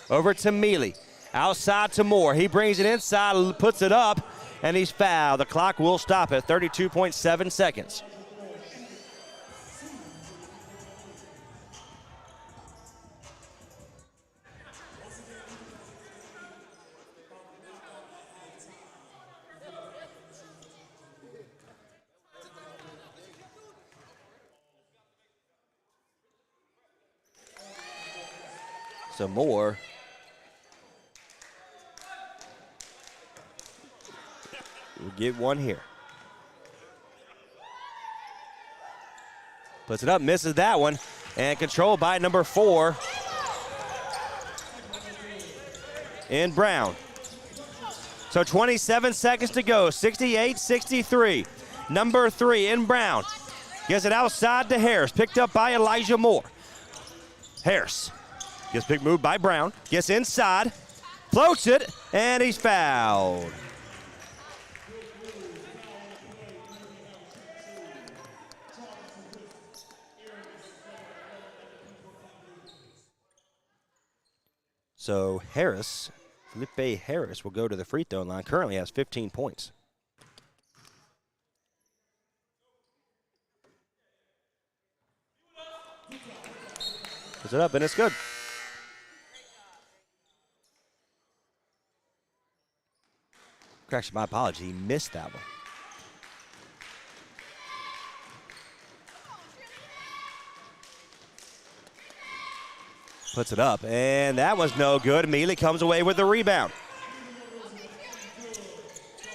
over to Mealy. Outside to Moore. He brings it inside, puts it up, and he's fouled. The clock will stop at 32.7 seconds. So Moore will get one here. Puts it up, misses that one, and controlled by number 4 in Brown. So 27 seconds to go, 68-63. Number 3 in Brown. Gets it outside to Harris, picked up by Elijah Moore. Harris gets big move by Brown, gets inside, floats it, and he's fouled. So Felipe Harris will go to the free throw line, currently has 15 points. Puts it up, and it's good. Actually, my apology, he missed that one. Puts it up, and that was no good. Mealy comes away with the rebound.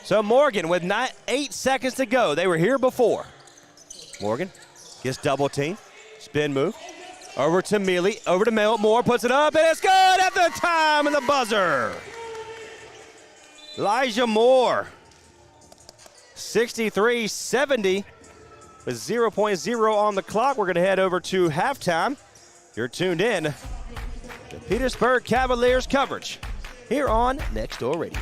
So Morgan with 8 seconds to go. They were here before. Morgan gets double team, spin move. Over to Mealy, over to Moore, puts it up, and it's good at the time and the buzzer. Elijah Moore, 63-70 with 0.0 on the clock. We're going to head over to halftime. You're tuned in to Petersburg Cavaliers coverage here on Next Door Radio.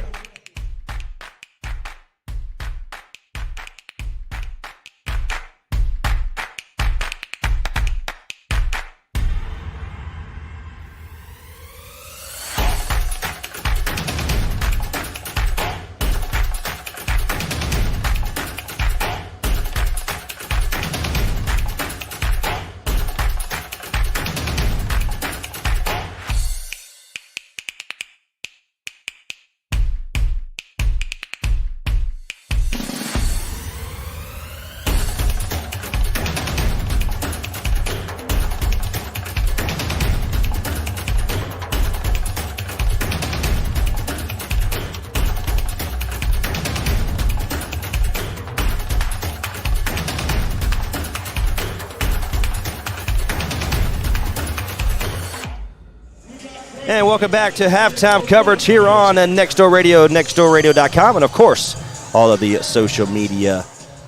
And welcome back to halftime coverage here on Nextdoor Radio, nextdoorradio.com, and of course, all of the social media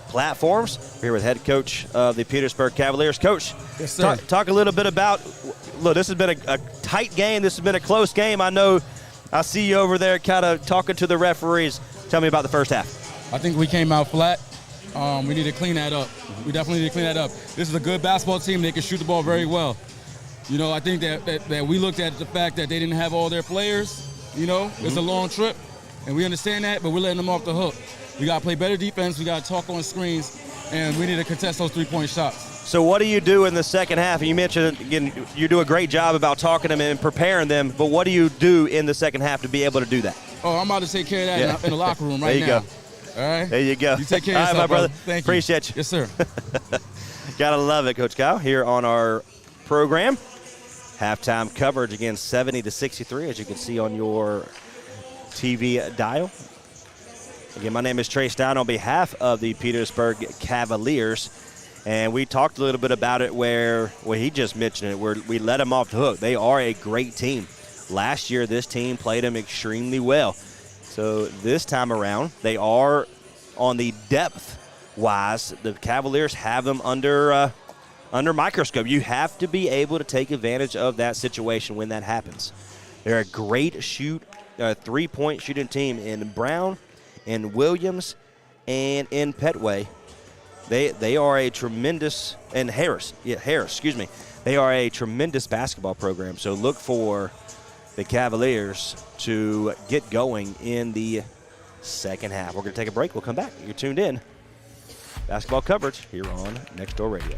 platforms. We're here with head coach of the Petersburg Cavaliers. Coach, Yes, sir. talk a little bit about, look, this has been a tight game. This has been a close game. I know I see you over there kind of talking to the referees. Tell me about the first half. I think we came out flat. We need to clean that up. We definitely need to clean that up. This is a good basketball team. They can shoot the ball very well. You know, I think that we looked at the fact that they didn't have all their players. You know, it's a long trip, and we understand that, but we're letting them off the hook. We got to play better defense. We got to talk on screens, and we need to contest those three-point shots. So what do you do in the second half? You mentioned, again, you do a great job about talking to them and preparing them, but what do you do in the second half to be able to do that? Oh, I'm about to take care of that in the locker room right now. There you go. All right? There you go. You take care of All right, yourself, my brother. Thank you. Appreciate you. Yes, sir. Gotta love it, Coach Kyle, here on our program. Halftime coverage, again, 70-63, as you can see on your TV dial. Again, my name is Trace Down on behalf of the Petersburg Cavaliers. And we talked a little bit about it where he just mentioned it, where we let them off the hook. They are a great team. Last year, this team played them extremely well. So this time around, they are on the depth-wise. The Cavaliers have them under microscope. You have to be able to take advantage of that situation when that happens. They're a great three-point shooting team in Brown, in Williams, and in Petway. They are a tremendous, and Harris, excuse me. They are a tremendous basketball program. So look for the Cavaliers to get going in the second half. We're going to take a break. We'll come back. You're tuned in. Basketball coverage here on Nextdoor Radio.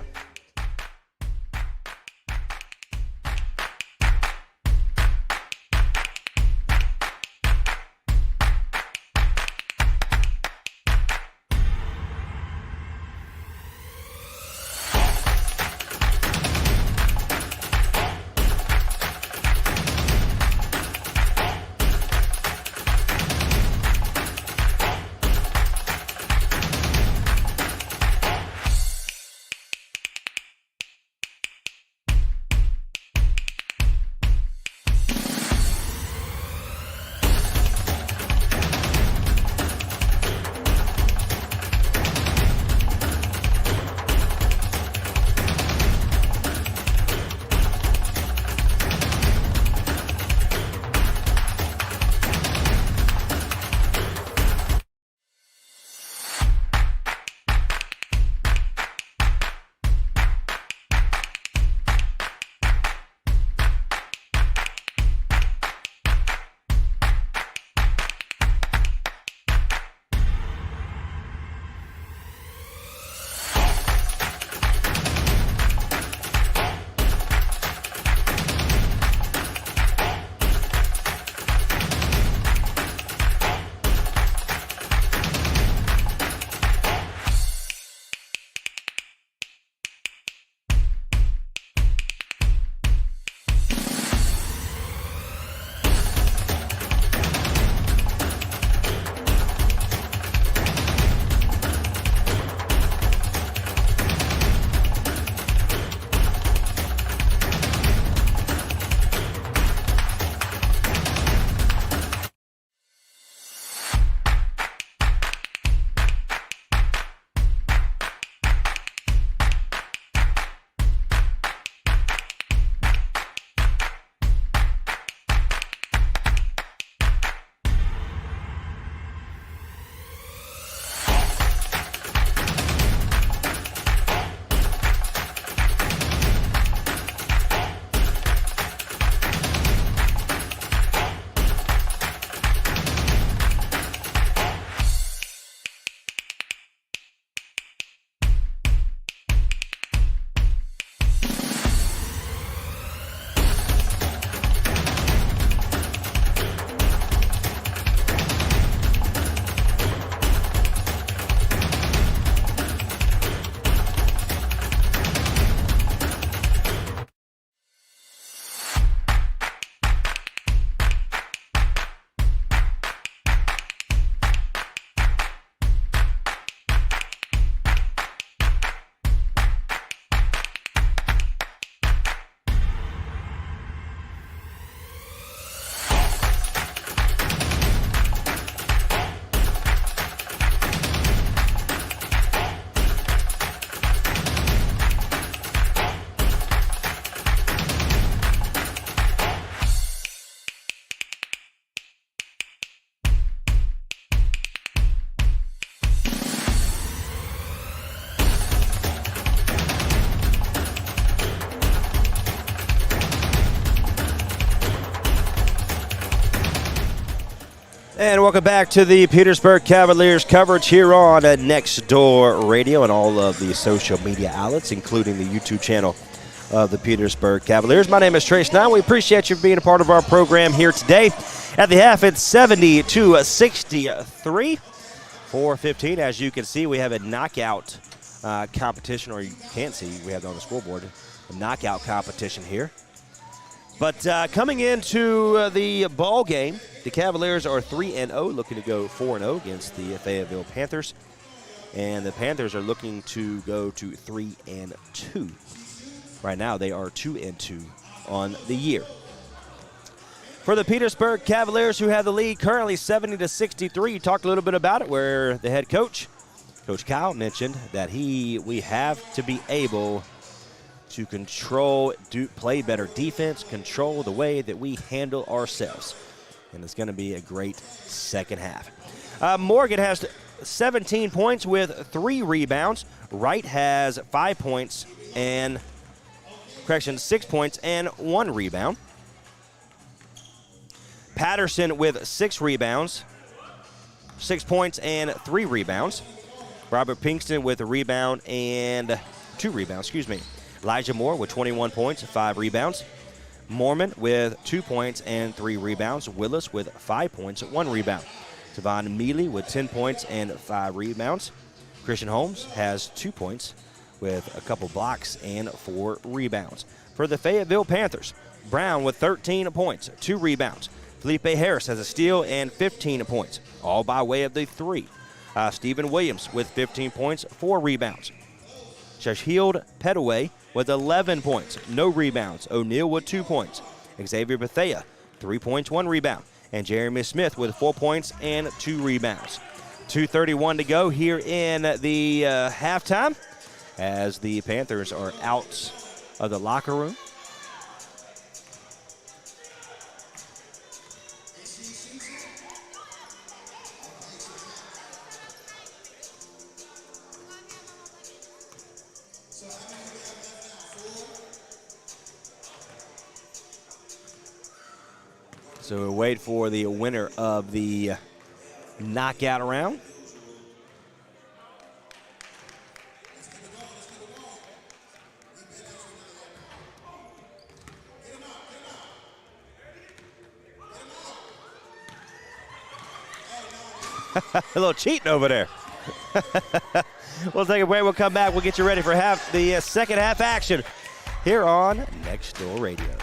And welcome back to the Petersburg Cavaliers coverage here on Next Door Radio and all of the social media outlets, including the YouTube channel of the Petersburg Cavaliers. My name is Trace Nine. We appreciate you being a part of our program here today. At the half, it's 70-63. 4:15. As you can see, we have a knockout competition, or you can't see, we have it on the scoreboard, a knockout competition here. But coming into the ball game, the Cavaliers are 3-0, looking to go 4-0 against the Fayetteville Panthers. And the Panthers are looking to go to 3-2. Right now, they are 2-2 on the year. For the Petersburg Cavaliers, who have the lead currently 70-63, talked a little bit about it, where the head coach, Coach Kyle, mentioned that we have to be able to control, play better defense, control the way that we handle ourselves. And it's going to be a great second half. Morgan has 17 points with 3 rebounds. Wright has 5 points and, 6 points and 1 rebound. Patterson with 6 rebounds, 6 points and 3 rebounds. Robert Pinkston with a rebound and 2 rebounds, Elijah Moore with 21 points, 5 rebounds. Mormon with 2 points and 3 rebounds. Willis with 5 points and 1 rebound. Tavon Mealy with 10 points and 5 rebounds. Christian Holmes has 2 points with a couple blocks and 4 rebounds. For the Fayetteville Panthers, Brown with 13 points, 2 rebounds. Felipe Harris has a steal and 15 points, all by way of the 3. Stephen Williams with 15 points, 4 rebounds. Shashield Petaway with 11 points, no rebounds. O'Neal with 2 points. Xavier Bethea, 3 points, 1 rebound. And Jeremy Smith with 4 points and 2 rebounds. 2:31 to go here in the halftime as the Panthers are out of the locker room. So we'll wait for the winner of the knockout round. A little cheating over there. We'll take a break. We'll come back. We'll get you ready for the second half action here on Next Door Radio.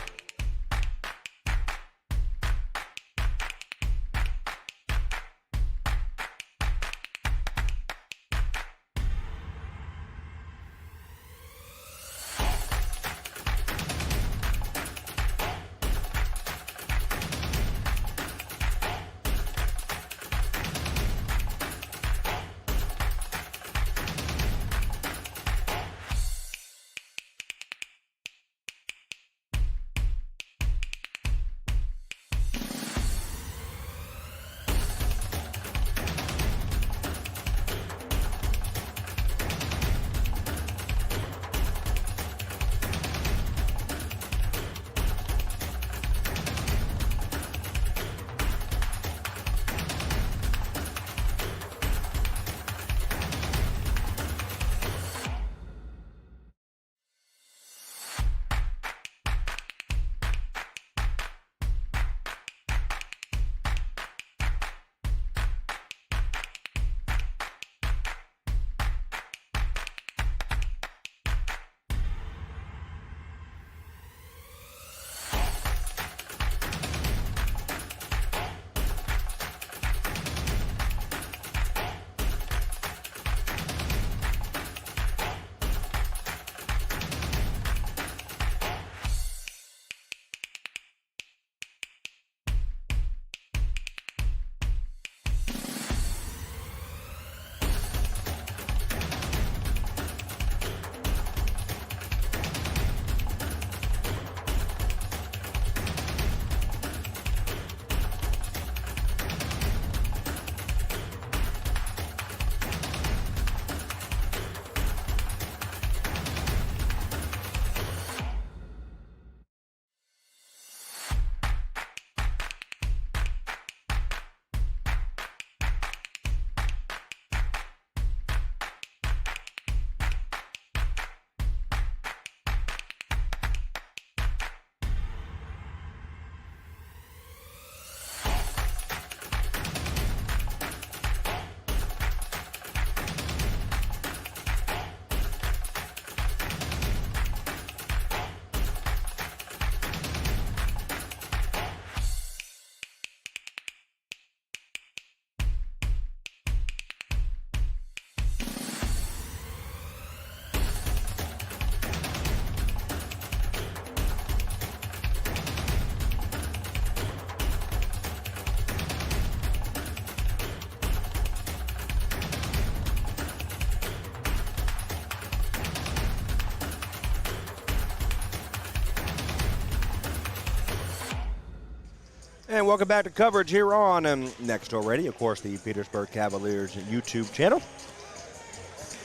And welcome back to coverage here on Next Door Radio, of course, the Petersburg Cavaliers YouTube channel.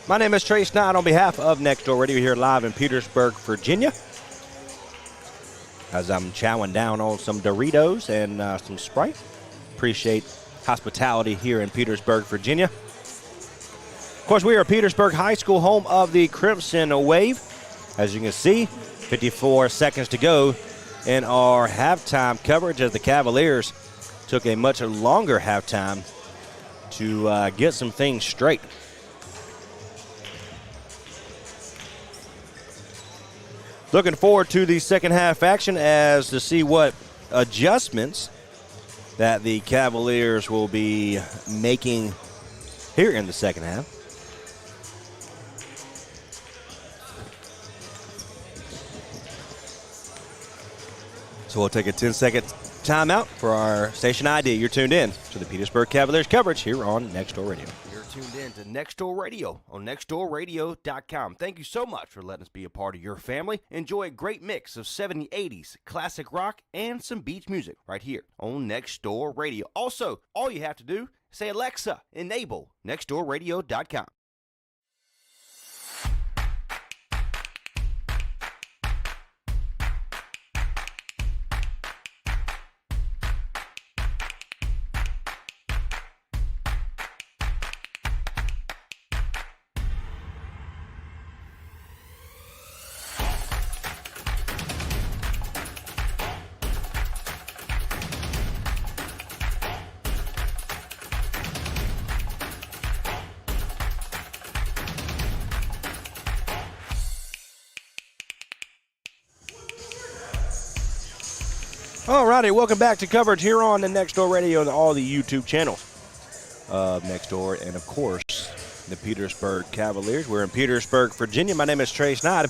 My name is Trace Knight on behalf of Next Door Radio here live in Petersburg, Virginia. As I'm chowing down on some Doritos and some Sprite. Appreciate hospitality here in Petersburg, Virginia. Of course, we are Petersburg High School, home of the Crimson Wave. As you can see, 54 seconds to go in our halftime coverage as the Cavaliers took a much longer halftime to get some things straight. Looking forward to the second half action as to see what adjustments that the Cavaliers will be making here in the second half. So we'll take a 10-second timeout for our station ID. You're tuned in to the Petersburg Cavaliers coverage here on Next Door Radio. You're tuned in to Next Door Radio on nextdoorradio.com. Thank you so much for letting us be a part of your family. Enjoy a great mix of 70s, 80s, classic rock, and some beach music right here on Next Door Radio. Also, all you have to do is say, Alexa, enable nextdoorradio.com. All righty, welcome back to coverage here on the Next Door Radio and all the YouTube channels of Next Door, and of course, the Petersburg Cavaliers. We're in Petersburg, Virginia. My name is Trace Knight.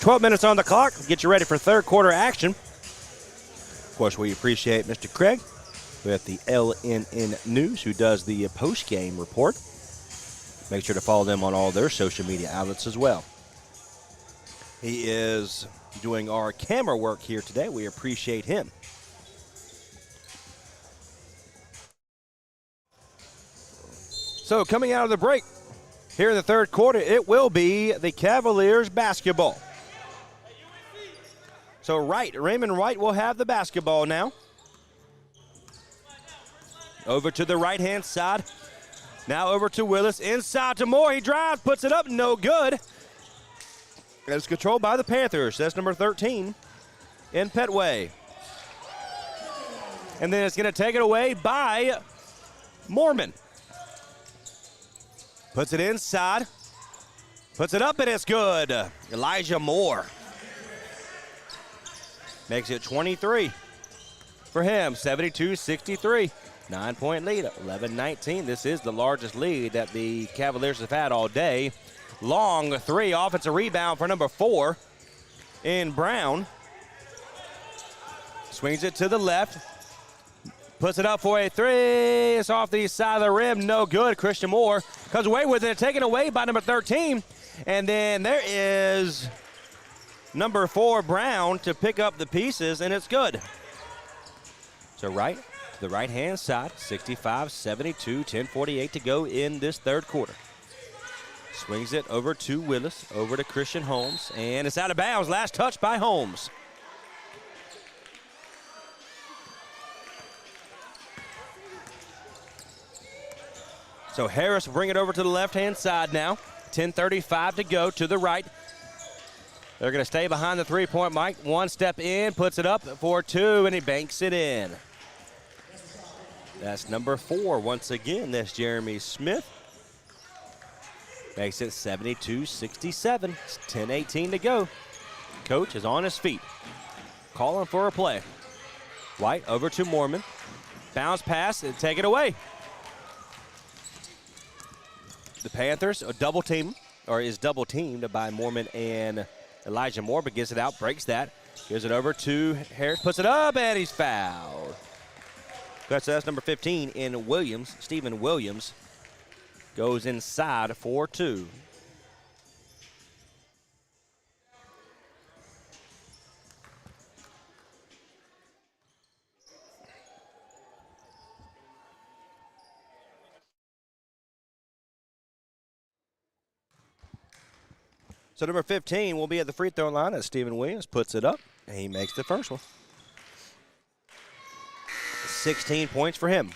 12 minutes on the clock. Get you ready for third quarter action. Of course, we appreciate Mr. Craig with the LNN News, who does the post-game report. Make sure to follow them on all their social media outlets as well. He is doing our camera work here today. We appreciate him. So coming out of the break here in the third quarter, it will be the Cavaliers basketball. So Raymond Wright will have the basketball now. Over to the right-hand side. Now over to Willis. Inside to Moore. He drives, puts it up, no good. It's controlled by the Panthers. That's number 13 in Petway. And then it's going to take it away by Mormon. Puts it inside. Puts it up, and it's good. Elijah Moore makes it 23 for him, 72-63. 9-point lead, 11-19. This is the largest lead that the Cavaliers have had all day. Long three, offensive rebound for number 4 in Brown. Swings it to the left. Puts it up for a three. It's off the side of the rim. No good. Christian Moore comes away with it. Taken away by number 13. And then there is number 4, Brown, to pick up the pieces, and it's good. So right to the right-hand side, 65-72, 10:48 to go in this third quarter. Swings it over to Willis, over to Christian Holmes, and it's out of bounds. Last touch by Holmes. So Harris will bring it over to the left-hand side now. 10:35 to go to the right. They're going to stay behind the three-point mic. One step in, puts it up for 2, and he banks it in. That's number 4 once again. That's Jeremy Smith. Makes it 72-67. It's 10:18 to go. Coach is on his feet. Calling for a play. White over to Mormon. Bounce pass and take it away. The Panthers is double teamed by Mormon and Elijah Moore, but gets it out, breaks that. Gives it over to Harris, puts it up, and he's fouled. That's number 15 in Williams. Stephen Williams goes inside for 2. So number 15 will be at the free throw line as Stephen Williams puts it up, and he makes the first one. 16 points for him.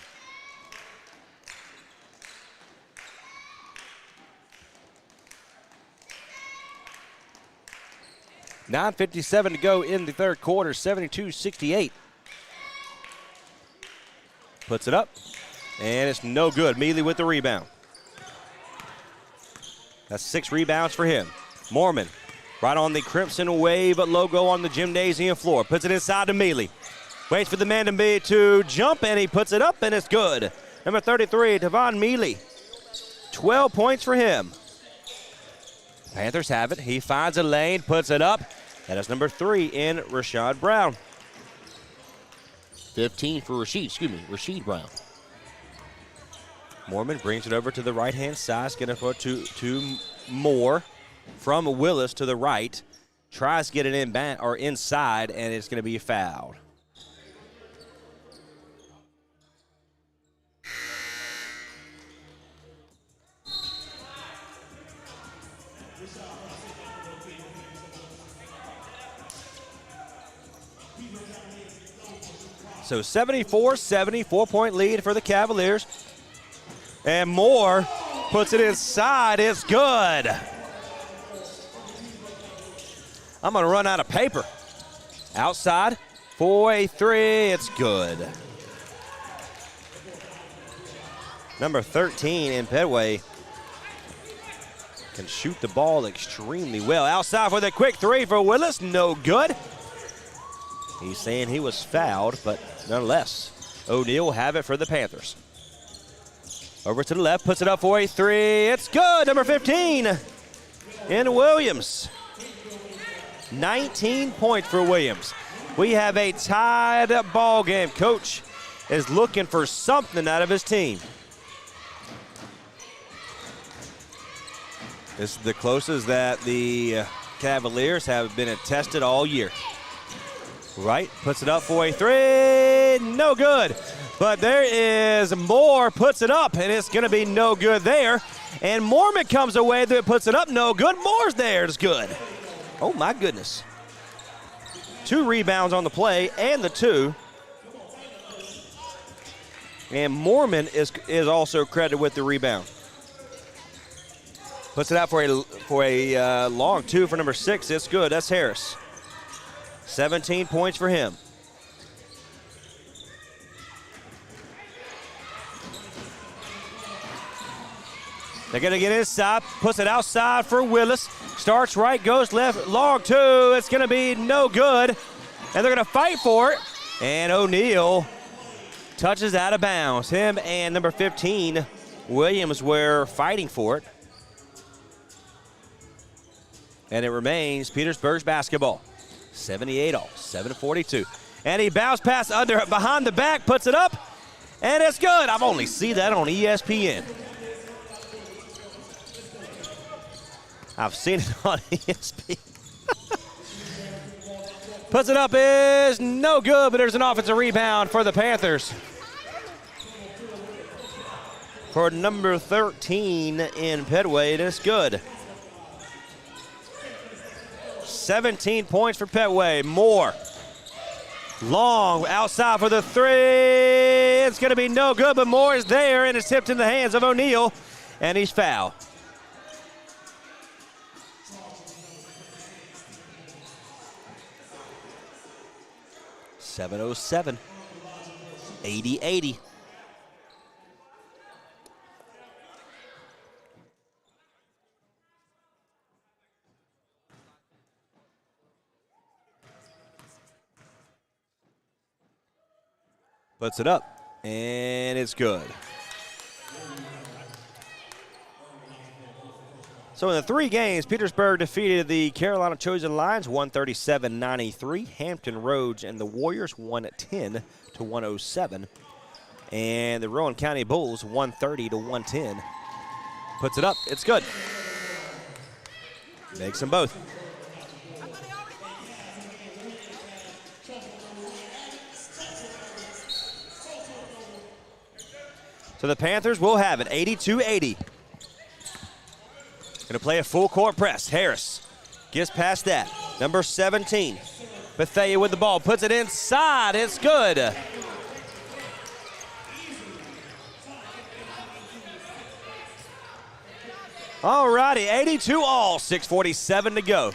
$9:57 to go in the third quarter, 72-68. Puts it up, and it's no good. Mealy with the rebound. That's 6 rebounds for him. Mormon, right on the Crimson Wave logo on the gymnasium floor. Puts it inside to Mealy. Waits for the man to jump, and he puts it up, and it's good. Number 33, Tavon Mealy. 12 points for him. Panthers have it. He finds a lane, puts it up. That is number 3 in Rashad Brown. 15 for Rasheed Brown. Mormon brings it over to the right-hand side. It's going to go to Moore from Willis to the right. Tries to get it inside, and it's going to be fouled. So 74-70, 4-point lead for the Cavaliers. And Moore puts it inside. It's good. I'm going to run out of paper. Outside for a 3. It's good. Number 13 in Pedway can shoot the ball extremely well. Outside for the quick 3 for Willis. No good. He's saying he was fouled, but nonetheless, O'Neal will have it for the Panthers. Over to the left, puts it up for a 3. It's good. Number 15 in Williams. 19 points for Williams. We have a tied ball game. Coach is looking for something out of his team. This is the closest that the Cavaliers have been tested all year. Right, puts it up for a 3, no good. But there is Moore, puts it up, and it's going to be no good there. And Mormon comes away, puts it up, no good. Moore's there, it's good. Oh my goodness. 2 rebounds on the play, and the 2. And Mormon is also credited with the rebound. Puts it out for a long 2 for number 6. It's good. That's Harris. 17 points for him. They're going to get inside, puts it outside for Willis. Starts right, goes left, long 2. It's going to be no good. And they're going to fight for it. And O'Neal touches out of bounds. Him and number 15, Williams, were fighting for it. And it remains Petersburg's basketball. 78 all, 7:42. And he bounced past behind the back, puts it up, and it's good. I've only seen that on ESPN. I've seen it on ESPN. Puts it up, is no good, but there's an offensive rebound for the Panthers. For number 13 in Pedway, and it's good. 17 points for Petway. Moore. Long outside for the 3. It's going to be no good, but Moore is there, and it's tipped in the hands of O'Neal, and he's fouled. .707. 80-80. Puts it up, and it's good. So in the 3 games, Petersburg defeated the Carolina Trojan Lions 137-93. Hampton Roads and the Warriors 110-107. And the Rowan County Bulls 130-110. Puts it up, it's good. Makes them both. So the Panthers will have it, 82-80. Going to play a full court press. Harris Gets past that. Number 17. Bethea with the ball. Puts it inside. It's good. All righty, 82 all, 6:47 to go.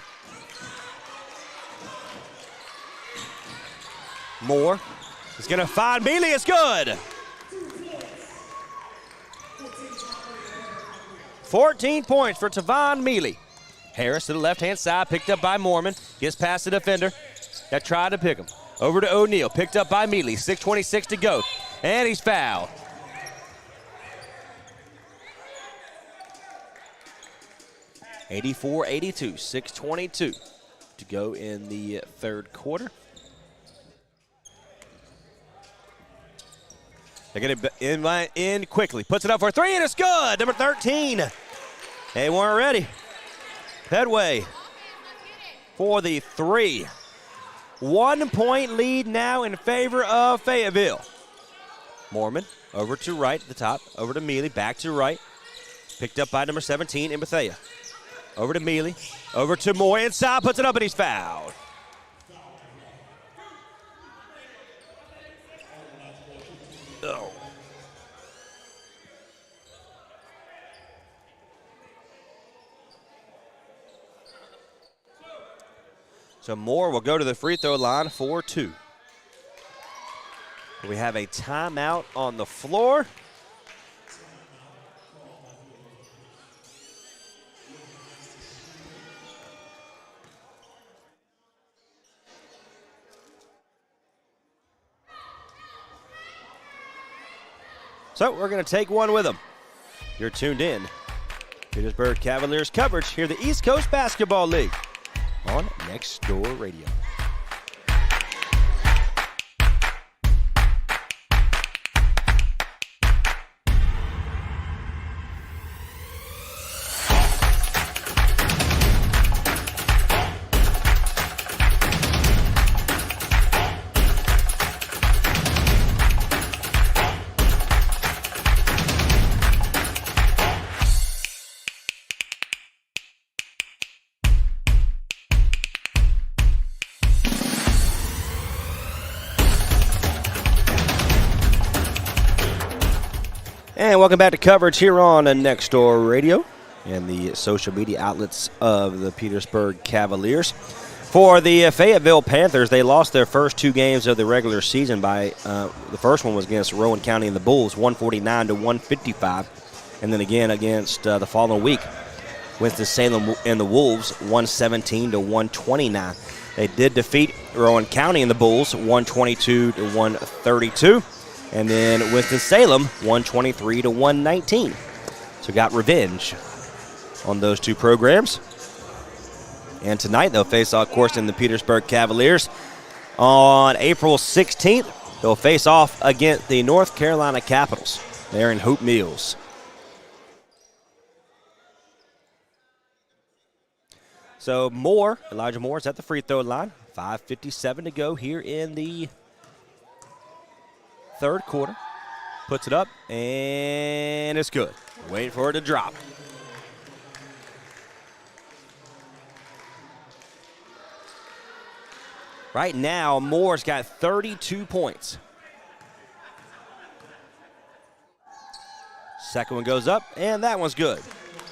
Moore is going to find Mealy. It's good. 14 points for Tavon Mealy. Harris to the left-hand side, picked up by Mormon. Gets past the defender that tried to pick him. Over to O'Neal, picked up by Mealy. 6:26 to go, and he's fouled. (84-82), 6:22 to go in the third quarter. They're going to in quickly. Puts it up for a three, and it's good. Number 13. They weren't ready. Pedway for the three. 1 point lead now in favor of Fayetteville. Mormon over to right at the top. Over to Mealy. Back to right. Picked up by number 17 in Bethea. Over to Mealy. Over to Moore. Inside. Puts it up, and he's fouled. Oh. So Moore will go to the free throw line for two. We have a timeout on the floor. So we're going to take one with them. You're tuned in. Petersburg Cavaliers coverage here at the East Coast Basketball League on Next Door Radio. And welcome back to coverage here on Next Door Radio and the social media outlets of the Petersburg Cavaliers. For the Fayetteville Panthers, they lost their first two games of the regular season by, the first one was against Rowan County and the Bulls, 149-155. And then again against the following week, Winston-Salem and the Wolves, 117-129. They did defeat Rowan County and the Bulls, 122-132. And then Winston-Salem, 123-119. So got revenge on those two programs. And tonight they'll face, of course, in the Petersburg Cavaliers. On April 16th, they'll face off against the North Carolina Capitals. They're in Hope Mills. So Elijah Moore is at the free throw line. 5:57 to go here in the third quarter. Puts it up, and it's good. Waiting for it to drop. Right now, Moore's got 32 points. Second one goes up, and that one's good.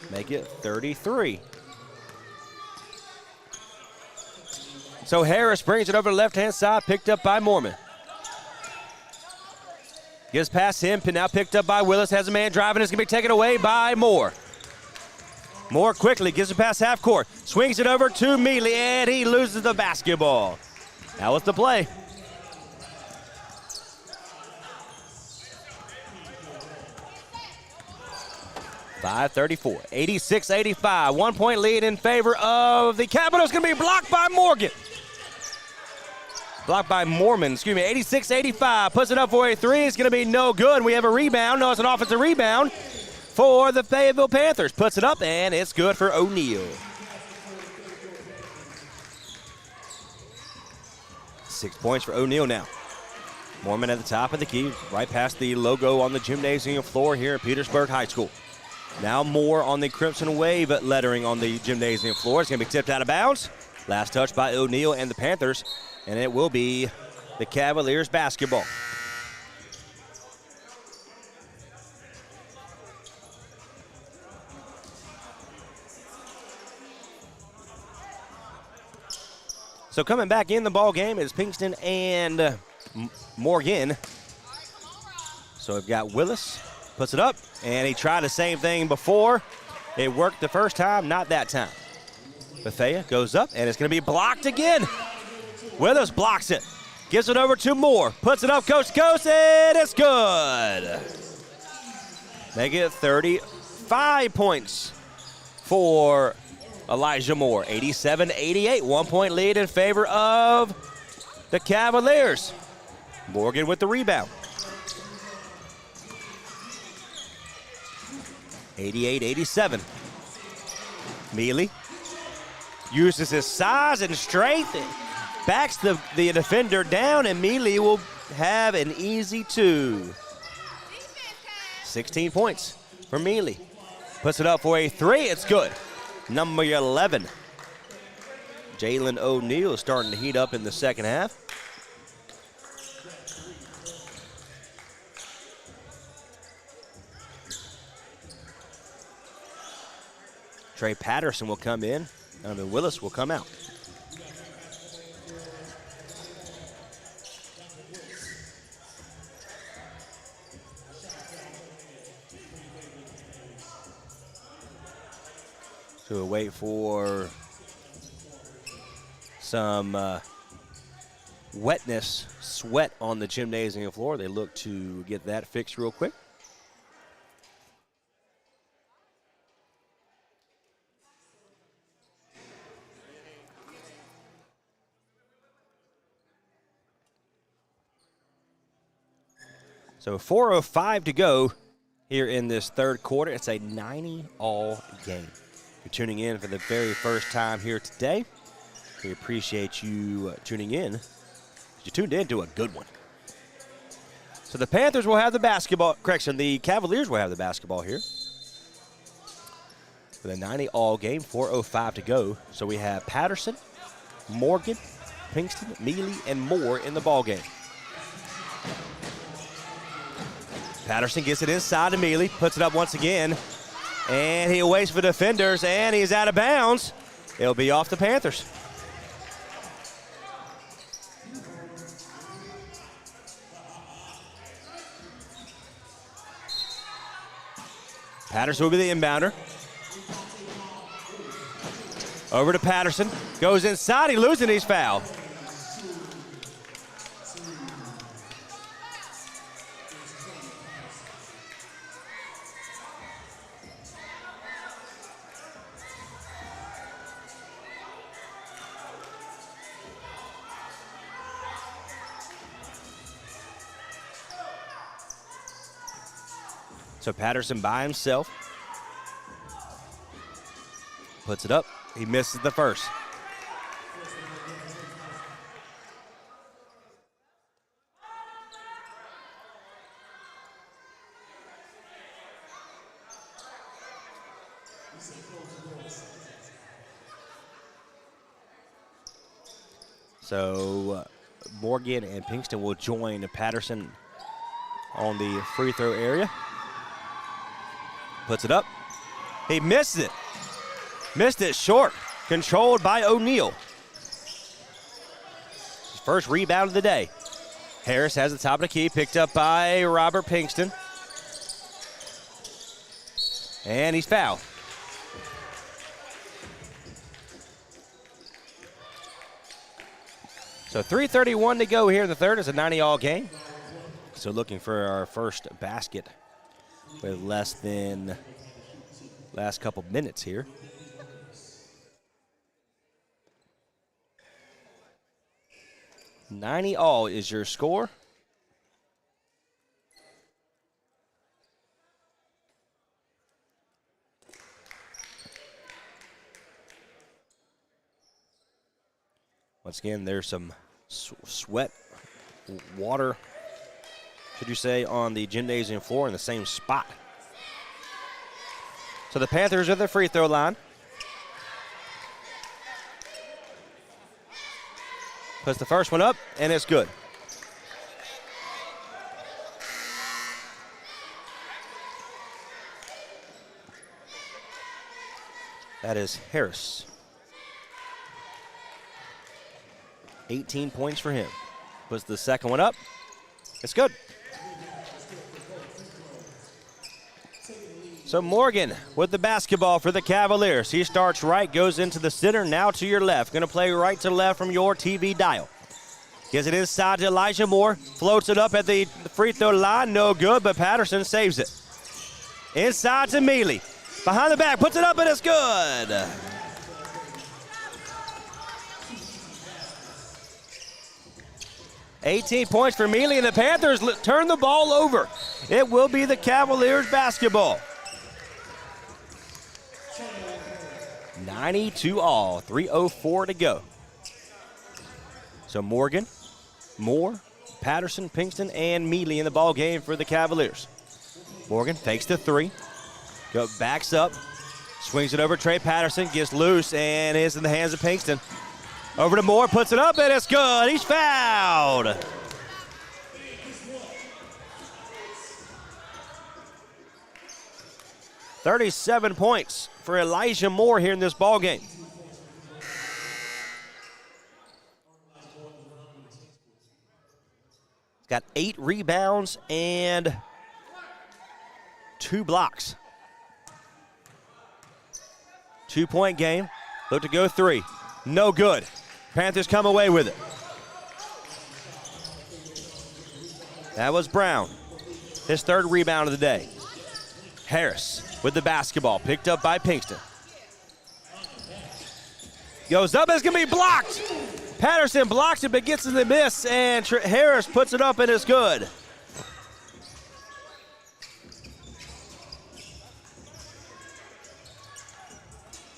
Make it 33. So Harris brings it over to the left-hand side, picked up by Mormon. Gets past him, now picked up by Willis. Has a man driving. It's going to be taken away by Moore. Moore quickly gets it past half court. Swings it over to Mealy, and he loses the basketball. That was the play. .534, 86-85. 1 point lead in favor of the Capitals. Going to be blocked by Morgan. Blocked by Mormon, 86-85. Puts it up for a three. It's going to be no good. We have a rebound. No, it's an offensive rebound for the Fayetteville Panthers. Puts it up, and it's good for O'Neal. 6 points for O'Neal now. Mormon at the top of the key, right past the logo on the gymnasium floor here at Petersburg High School. Now Moore on the Crimson Wave lettering on the gymnasium floor. It's going to be tipped out of bounds. Last touch by O'Neal and the Panthers, and it will be the Cavaliers basketball. So coming back in the ball game is Pinkston and Morgan. So we've got Willis, puts it up, and he tried the same thing before. It worked the first time, not that time. Bethea goes up, and it's going to be blocked again. Willis blocks it, gives it over to Moore, puts it up coast to coast, and it's good. Make it 35 points for Elijah Moore. 87-88, 1 point lead in favor of the Cavaliers. Morgan with the rebound. 88-87. Mealy uses his size and strength, backs the defender down, and Mealy will have an easy 2. 16 points for Mealy. Puts it up for a 3, it's good. Number 11. Jalen O'Neal is starting to heat up in the second half. Trey Patterson will come in, and Willis will come out. So we'll wait for some wetness, sweat on the gymnasium floor. They look to get that fixed real quick. So 4:05 to go here in this third quarter. It's a 90-all game. If you're tuning in for the very first time here today, we appreciate you tuning in. You tuned in to a good one. So the Panthers will have the basketball. Correction, the Cavaliers will have the basketball here. With a 90-all game, 4:05 to go. So we have Patterson, Morgan, Pinkston, Mealy, and Moore in the ball game. Patterson gets it inside to Mealy, puts it up once again, and he waits for defenders, and he's out of bounds. It'll be off the Panthers. Patterson will be the inbounder. Over to Patterson, goes inside, he loses, and he's fouled. So Patterson by himself. Puts it up. He misses the first. So Morgan and Pinkston will join Patterson on the free throw area. Puts it up. He missed it. Missed it short. Controlled by O'Neal. His first rebound of the day. Harris has the top of the key. Picked up by Robert Pinkston. And he's fouled. So 3:31 to go here in the third. It's a 90-all game. So looking for our first basket with less than last couple minutes here. $90-all is your score. Once again, there's some sweat, water, should you say, on the gymnasium floor in the same spot. So the Panthers are the free throw line. Puts the first one up, and it's good. That is Harris. 18 points for him. Puts the second one up. It's good. So Morgan with the basketball for the Cavaliers. He starts right, goes into the center, now to your left. Going to play right to left from your TV dial. Gives it inside to Elijah Moore. Floats it up at the free throw line. No good, but Patterson saves it. Inside to Mealy. Behind the back, puts it up, and it's good. $18 points for Mealy, and the Panthers turn the ball over. It will be the Cavaliers basketball. 92 all, 3:04 to go. So Morgan, Moore, Patterson, Pinkston, and Mealy in the ball game for the Cavaliers. Morgan fakes the three, backs up, swings it over Trey Patterson, gets loose, and is in the hands of Pinkston. Over to Moore, puts it up, and it's good. He's fouled. $37 points for Elijah Moore here in this ball game. He's got 8 rebounds and 2 blocks. 2-point game. Look to go 3. No good. Panthers come away with it. That was Brown. His 3rd rebound of the day. Harris with the basketball, picked up by Pinkston. Goes up, it's going to be blocked. Patterson blocks it, but gets in the miss, and Harris puts it up, and it's good.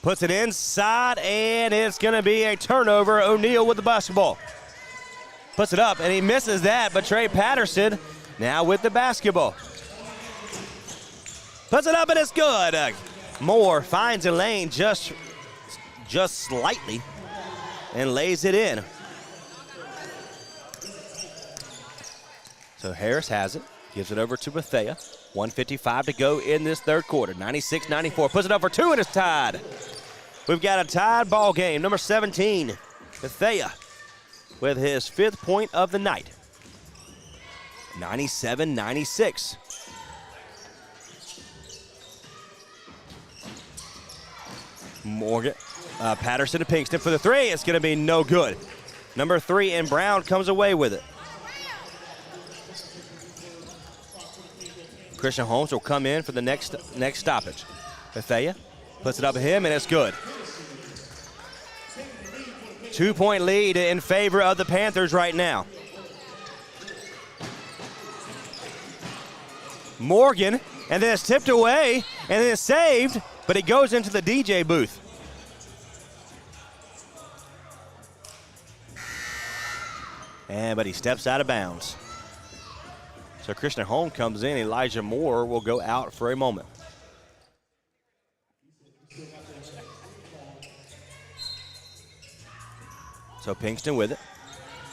Puts it inside, and it's going to be a turnover. O'Neal with the basketball. Puts it up, and he misses that, but Trey Patterson now with the basketball. Puts it up, and it's good. Moore finds a lane just slightly and lays it in. So Harris has it, gives it over to Bethea. 1:55 to go in this third quarter. 96-94. Puts it up for 2, and it's tied. We've got a tied ball game. Number 17, Bethea, with his 5th point of the night. 97-96. Morgan, Patterson to Pinkston for the 3. It's going to be no good. Number 3, and Brown comes away with it. Christian Holmes will come in for the next stoppage. Bethea puts it up at him, and it's good. 2-point lead in favor of the Panthers right now. Morgan, and then it's tipped away, and then it's saved, but he goes into the DJ booth. But he steps out of bounds. So Christian Holmes comes in. Elijah Moore will go out for a moment. So Pinkston with it.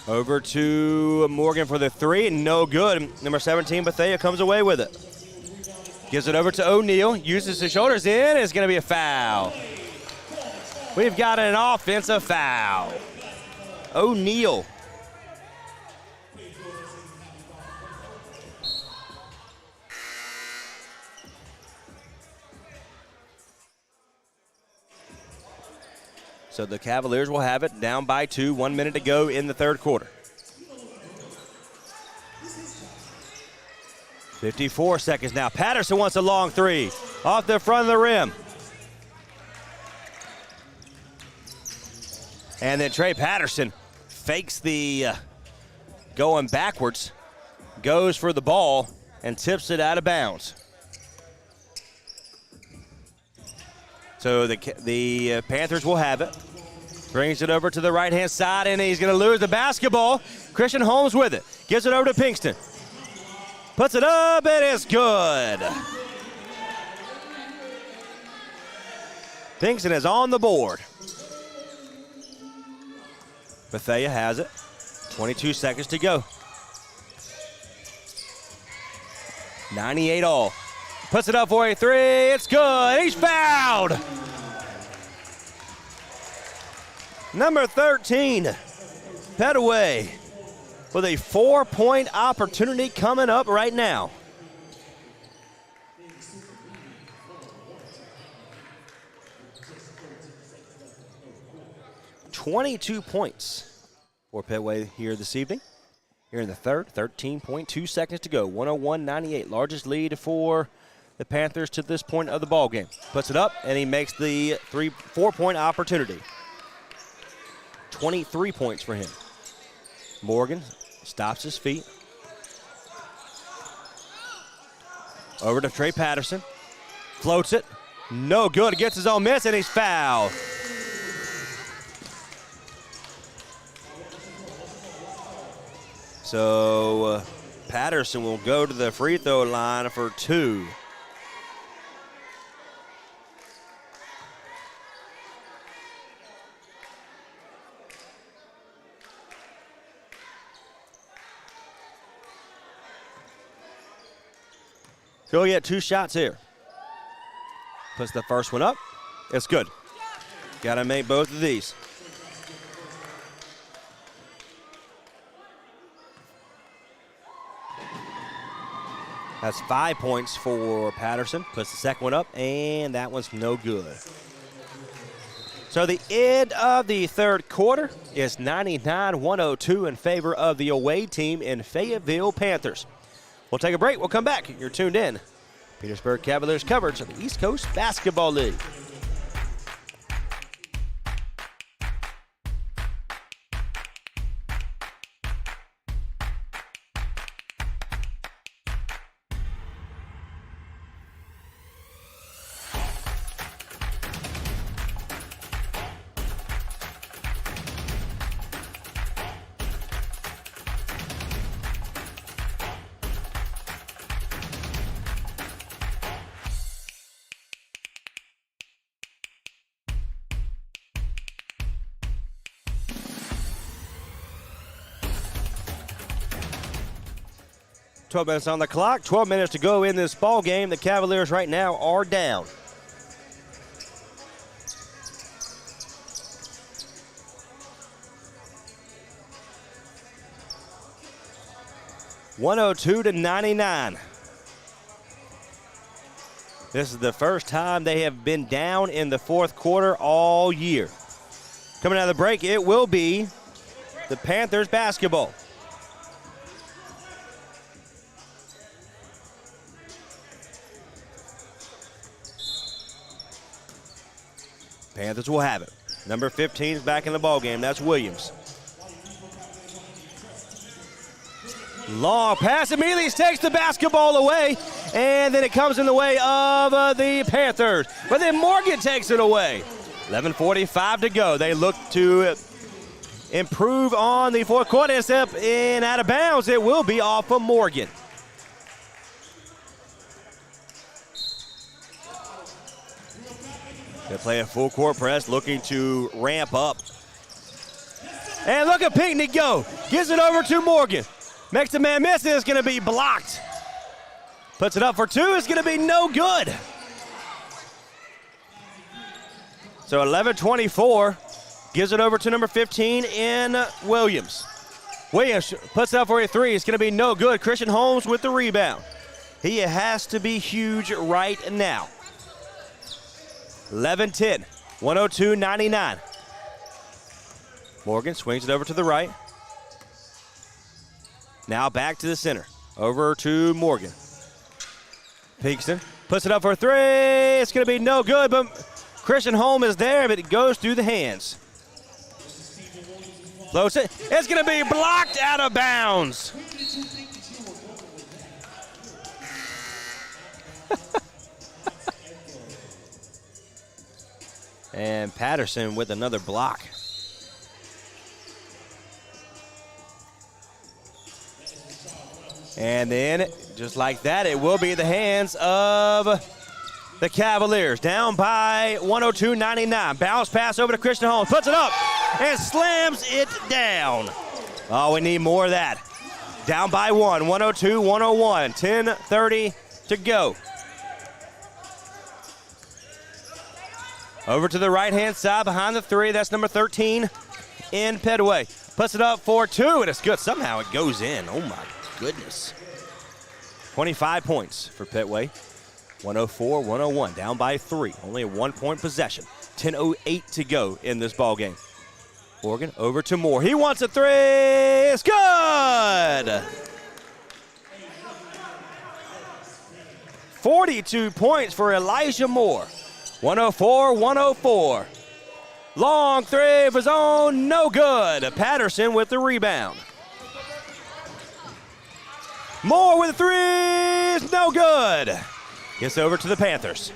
Over to Morgan for the 3. No good. Number 17, Bethea, comes away with it. Gives it over to O'Neal. Uses his shoulders in. It's going to be a foul. We've got an offensive foul. O'Neal. So the Cavaliers will have it down by 2, 1 minute to go in the third quarter. 54 seconds now. Patterson wants a long 3 off the front of the rim. And then Trey Patterson fakes the going backwards, goes for the ball, and tips it out of bounds. So the Panthers will have it. Brings it over to the right-hand side, and he's going to lose the basketball. Christian Holmes with it. Gives it over to Pinkston. Puts it up, and it's good. Pinkston is on the board. Bethea has it. 22 seconds to go. 98 all. Puts it up for a three. It's good. He's fouled. Number 13, Petaway, with a 4-point opportunity coming up right now. $22 points for Petaway here this evening. Here in the third, 13.2 seconds to go. 101-98, largest lead for the Panthers to this point of the ball game. Puts it up, and he makes the 4-point opportunity. 23 points for him. Morgan stops his feet. Over to Trey Patterson. Floats it. No good. Gets his own miss, and he's fouled. So Patterson will go to the free throw line for 2. He'll get 2 shots here. Puts the first one up. It's good. Got to make both of these. That's 5 points for Patterson. Puts the second one up, and that one's no good. So the end of the third quarter is 99-102 in favor of the away team in Fayetteville Panthers. We'll take a break. We'll come back. You're tuned in. Petersburg Cavaliers coverage of the East Coast Basketball League. .12 minutes on the clock, 12 minutes to go in this ball game. The Cavaliers right now are down. (102-99). This is the first time they have been down in the fourth quarter all year. Coming out of the break, it will be the Panthers basketball. Panthers will have it. Number 15 is back in the ballgame. That's Williams. Long pass. Immediately takes the basketball away, and then it comes in the way of the Panthers. But then Morgan takes it away. 11:45 to go. They look to improve on the fourth quarter. It's up and out of bounds. It will be off of Morgan. They play a full court press, looking to ramp up. And look at Pinckney go. Gives it over to Morgan. Makes the man miss, and it's going to be blocked. Puts it up for 2. It's going to be no good. So 11:24. Gives it over to number 15 in Williams. Williams puts it up for a 3. It's going to be no good. Christian Holmes with the rebound. He has to be huge right now. 11-10, 102-99. Morgan swings it over to the right. Now back to the center. Over to Morgan. Pinkston puts it up for a 3. It's going to be no good, but Christian Holm is there, but it goes through the hands. Floats it. It's going to be blocked out of bounds. And Patterson with another block. And then, just like that, it will be the hands of the Cavaliers down by 102-99. Bounce pass over to Christian Holmes. Puts it up and slams it down. Oh, we need more of that. Down by 102-101. 10:30 to go. Over to the right-hand side behind the three. That's number 13 in Pedway. Puts it up for 2, and it's good. Somehow it goes in. Oh, my goodness. 25 points for Pedway. 104-101, down by 3. Only a 1-point possession. 10:08 to go in this ball game. Morgan over to Moore. He wants a 3. It's good. 42 points for Elijah Moore. 104-104. Long 3 for zone, no good. Patterson with the rebound. Moore with the 3, no good. Gets over to the Panthers.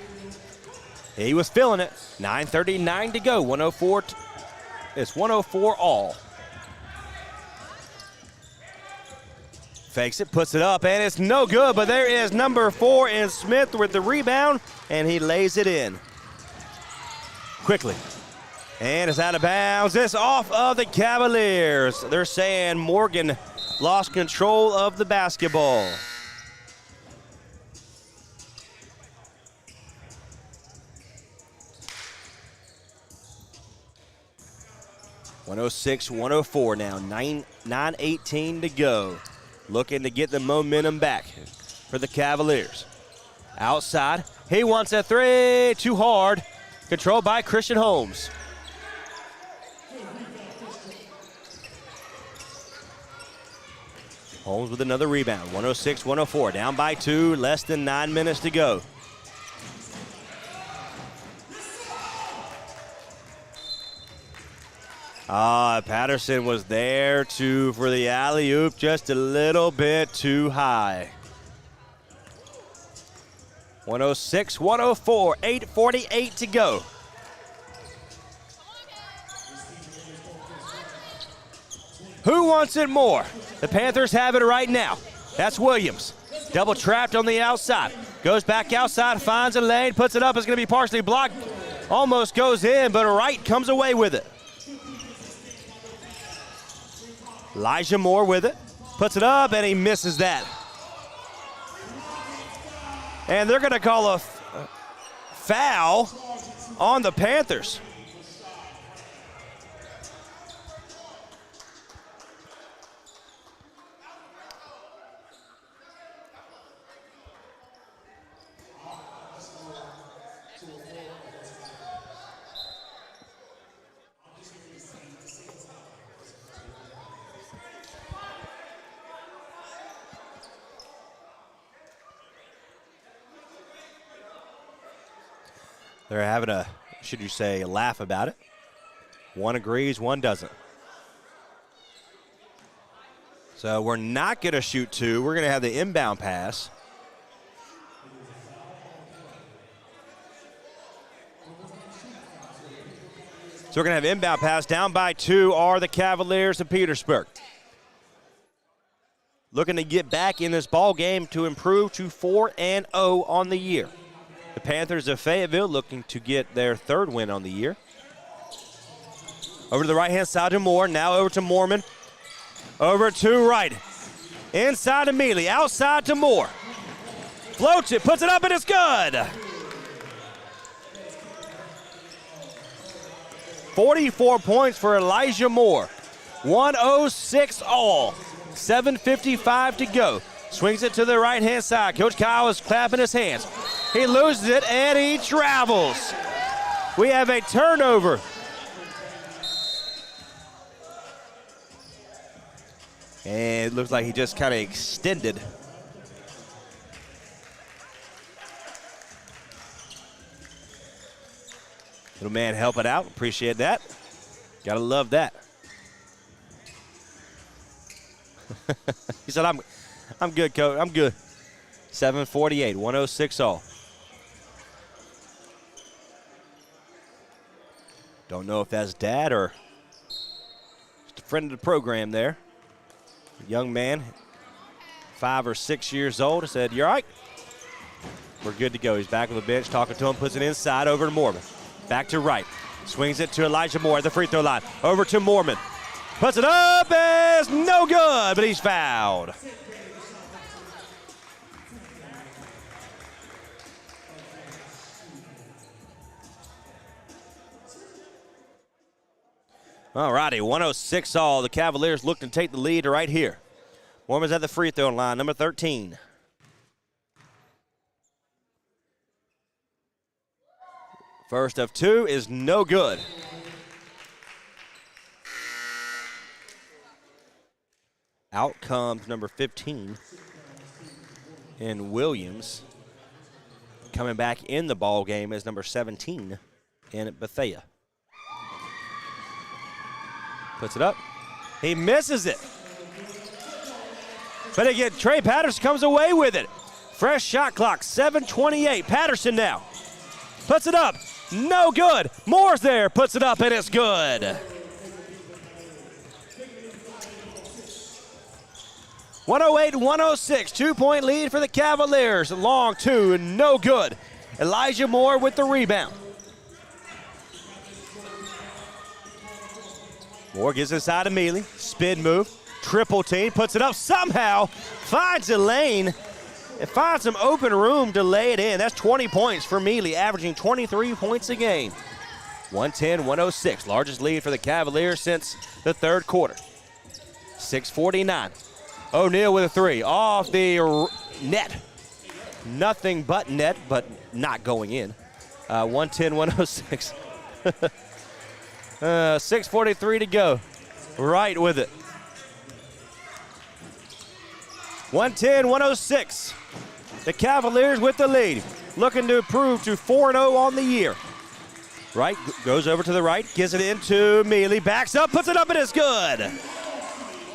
He was feeling it. 9:39 to go. 104. It's 104 all. Fakes it, puts it up, and it's no good. But there is number 4 in Smith with the rebound, and he lays it in quickly. And it's out of bounds. It's off of the Cavaliers. They're saying Morgan lost control of the basketball. (106-104) now. 9:18 to go. Looking to get the momentum back for the Cavaliers. Outside, he wants a 3, too hard. Controlled by Christian Holmes. Holmes with another rebound. 106-104, down by 2, less than 9 minutes to go. Patterson was there for the alley-oop, just a little bit too high. 106-104, 8:48 to go. Who wants it more? The Panthers have it right now. That's Williams. Double trapped on the outside. Goes back outside, finds a lane, puts it up. It's going to be partially blocked. Almost goes in, but Wright comes away with it. Elijah Moore with it. Puts it up, and he misses that. And they're going to call a foul on the Panthers. They're having a, should you say, a laugh about it. One agrees, one doesn't. So we're not going to shoot 2. We're going to have the inbound pass. So we're going to have inbound pass. Down by 2 are the Cavaliers of Petersburg. Looking to get back in this ball game to improve to 4-0 on the year. The Panthers of Fayetteville looking to get their 3rd win on the year. Over to the right-hand side to Moore. Now over to Mormon. Over to Wright. Inside to Mealy. Outside to Moore. Floats it. Puts it up, and it's good. 44 points for Elijah Moore. 106 all. 7:55 to go. Swings it to the right-hand side. Coach Kyle is clapping his hands. He loses it, and he travels. We have a turnover. And it looks like he just kind of extended. Little man helping out. Appreciate that. Gotta love that. He said, I'm good, coach. I'm good. 7:48, 106 all. Don't know if that's dad or just a friend of the program there. A young man, 5 or 6 years old, said, "You all right?" We're good to go. He's back on the bench, talking to him, puts it inside over to Mormon. Back to right. Swings it to Elijah Moore at the free throw line. Over to Mormon. Puts it up, it's no good, but he's fouled. All righty, 106 all. The Cavaliers look to take the lead right here. Mormon's at the free throw line, number 13. First of two is no good. Out comes number 15 in Williams. Coming back in the ball game is number 17 in Bethea. Puts it up. He misses it. But again, Trey Patterson comes away with it. Fresh shot clock, 7:28. Patterson now. Puts it up. No good. Moore's there. Puts it up, and it's good. 108-106. 2-point lead for the Cavaliers. Long two, no good. Elijah Moore with the rebound. Moore gets inside of Mealy. Spin move. Triple team. Puts it up somehow. Finds a lane. It finds some open room to lay it in. That's 20 points for Mealy, averaging 23 points a game. 110-106. Largest lead for the Cavaliers since the third quarter. 6:49. O'Neal with a three. Off the net. Nothing but net, but not going in. 110-106. 6:43 to go. Right with it. 110-106. The Cavaliers with the lead. Looking to improve to 4-0 on the year. Right, goes over to the right, gives it into Mealy, backs up, puts it up, and it's good.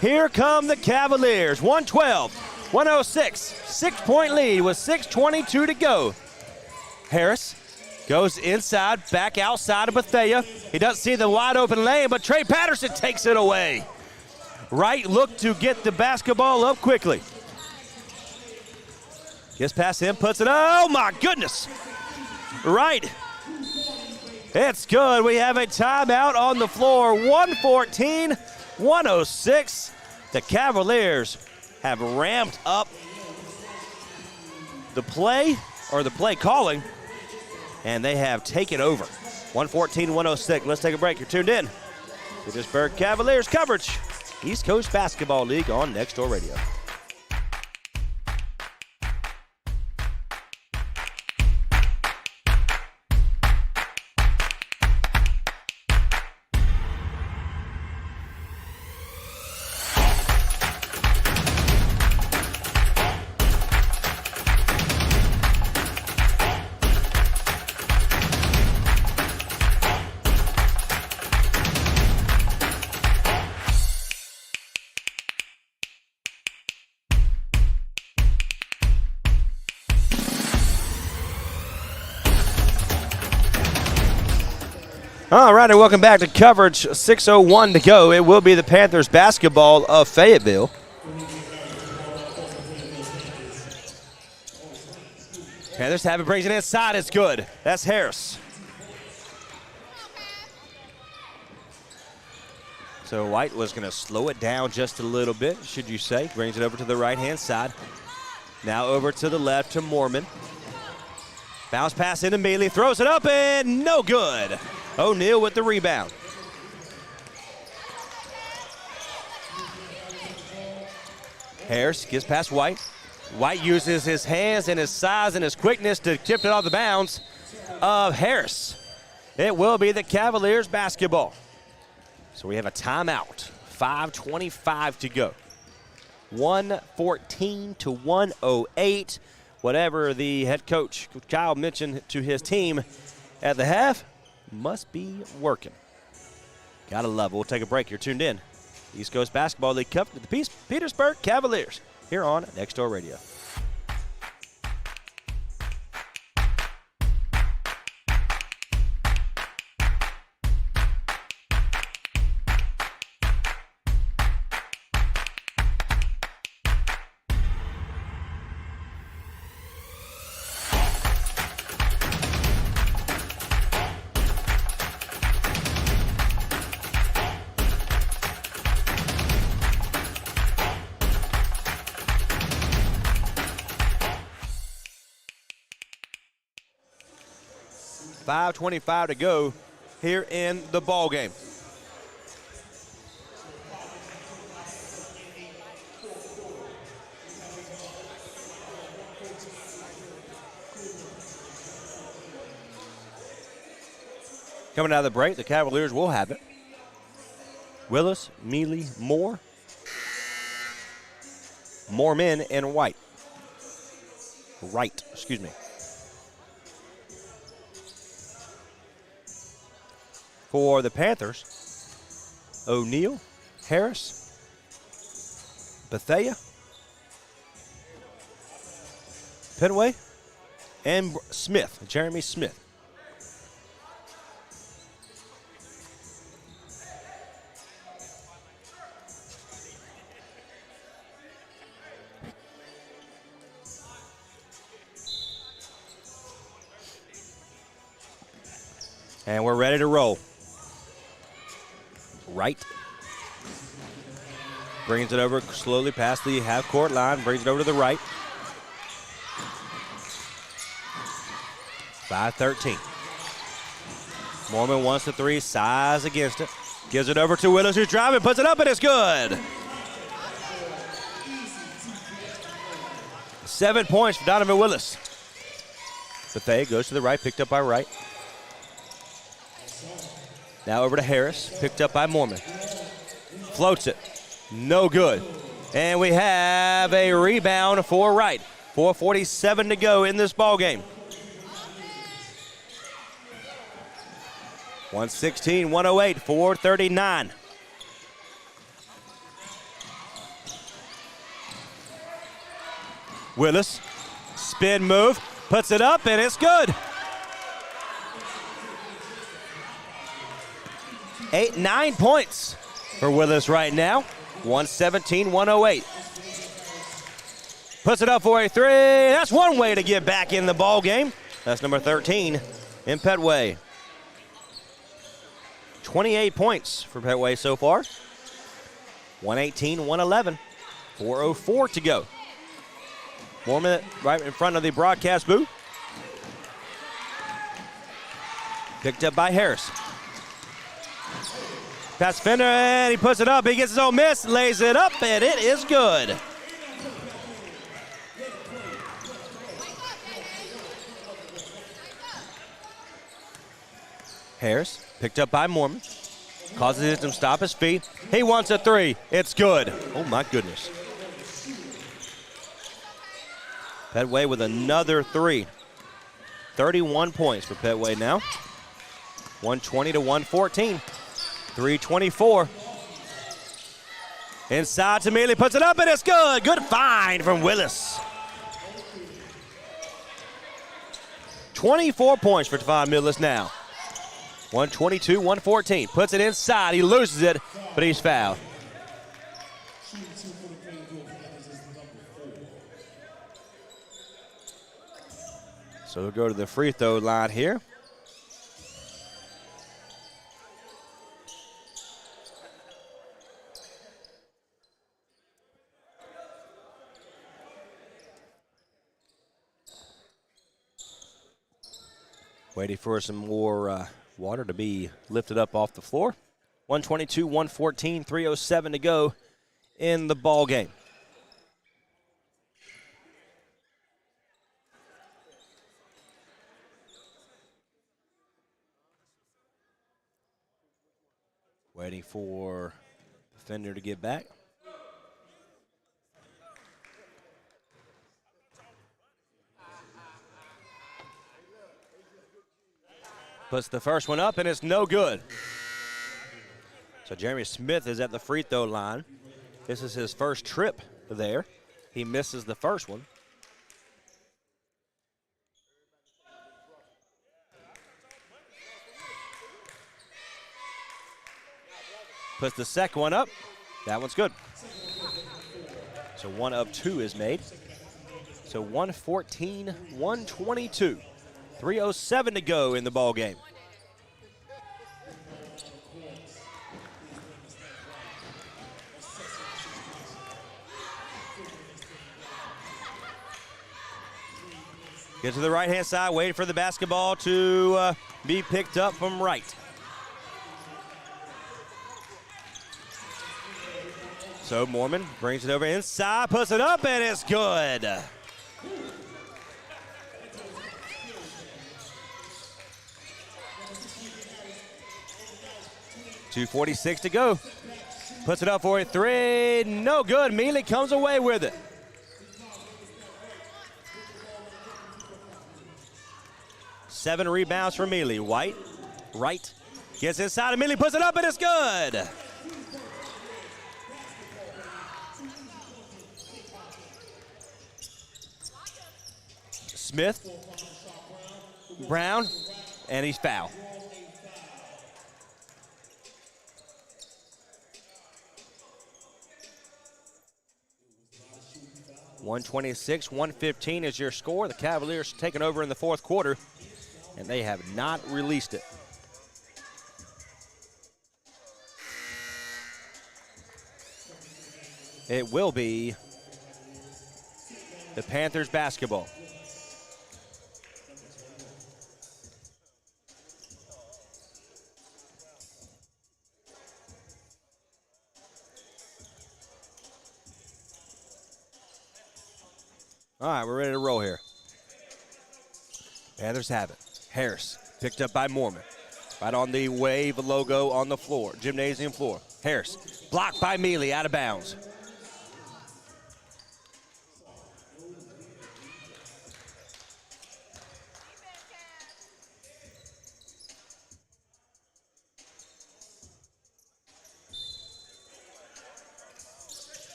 Here come the Cavaliers. 112-106. 6-point lead with 6:22 to go. Harris goes inside, back outside of Bethea. He doesn't see the wide open lane, but Trey Patterson takes it away. Wright looked to get the basketball up quickly. Gets past him, puts it, oh my goodness. Wright. It's good. We have a timeout on the floor. 114-106. The Cavaliers have ramped up the play, or the play calling, and they have taken over. 114-106. Let's take a break. You're tuned in. Petersburg Cavaliers coverage. East Coast Basketball League on Next Door Radio. All right, and welcome back to coverage. 6:01 to go. It will be the Panthers basketball of Fayetteville. Panthers have it, brings it inside. It's good. That's Harris. So White was going to slow it down just a little bit, should you say. Brings it over to the right-hand side. Now over to the left to Mormon. Bounce pass into Mealy. Throws it up and no good. O'Neal with the rebound. Harris gets past White. White uses his hands and his size and his quickness to tip it off the bounds of Harris. It will be the Cavaliers basketball. So we have a timeout. 5:25 to go. 114-108. Whatever the head coach, Kyle, mentioned to his team at the half, must be working. Gotta love it. We'll take a break. You're tuned in. East Coast Basketball League coverage with the Petersburg Cavaliers here on Next Door Radio. 5:25 to go here in the ball game. Coming out of the break, the Cavaliers will have it. Willis, Mealy, Moore, Moorman, and Wright, excuse me. For the Panthers, O'Neal, Harris, Bethea, Penway, and Smith, Jeremy Smith. And we're ready to roll. Wright brings it over slowly past the half-court line, brings it over to the right. 5-13. Mormon wants the three, size against it. Gives it over to Willis, who's driving, puts it up, and it's good. 7 points for Donovan Willis. Bethea goes to the right, picked up by Wright. Now over to Harris, picked up by Mormon. Floats it, no good. And we have a rebound for Wright. 4:47 to go in this ball game. 116, 108, 439. Willis, spin move, puts it up, and it's good. 9 points for Willis right now. 117, 108. Puts it up for a three. That's one way to get back in the ball game. That's number 13 in Petway. 28 points for Petway so far. 118, 111. 4:04 to go. Mormon right in front of the broadcast booth. Picked up by Harris. Pass Fender, and he puts it up. He gets his own miss, lays it up, and it is good. Harris, picked up by Mormon. Causes him to stop his feet. He wants a three. It's good. Oh, my goodness. Petway with another three. 31 points for Petway now. 120 to 114. 3:24. Inside to Mealy, puts it up, and it's good. Good find from Willis. 24 points for Devon Willis now. 122, 114. Puts it inside. He loses it, but he's fouled. So we'll go to the free throw line here. Waiting for some more water to be lifted up off the floor. 122, 114, 3:07 to go in the ball game. Waiting for the defender to get back. Puts the first one up, and it's no good. So Jeremy Smith is at the free throw line. This is his first trip there. He misses the first one. Puts the second one up. That one's good. So one of two is made. So 114, 122. 3:07 to go in the ball game. Get to the right-hand side, waiting for the basketball to be picked up from right. So Mormon brings it over inside, puts it up, and it's good. .246 to go. Puts it up for a three. No good. Mealy comes away with it. Seven rebounds for Mealy. White, right, gets inside of Mealy, puts it up, and it's good. Smith, Brown, and he's fouled. .126, 115 is your score. The Cavaliers taking over in the fourth quarter, and they have not released it. It will be the Panthers basketball. All right, we're ready to roll here. Panthers have it. Harris picked up by Mormon. Right on the Wave logo on the floor, gymnasium floor. Harris blocked by Mealy, out of bounds.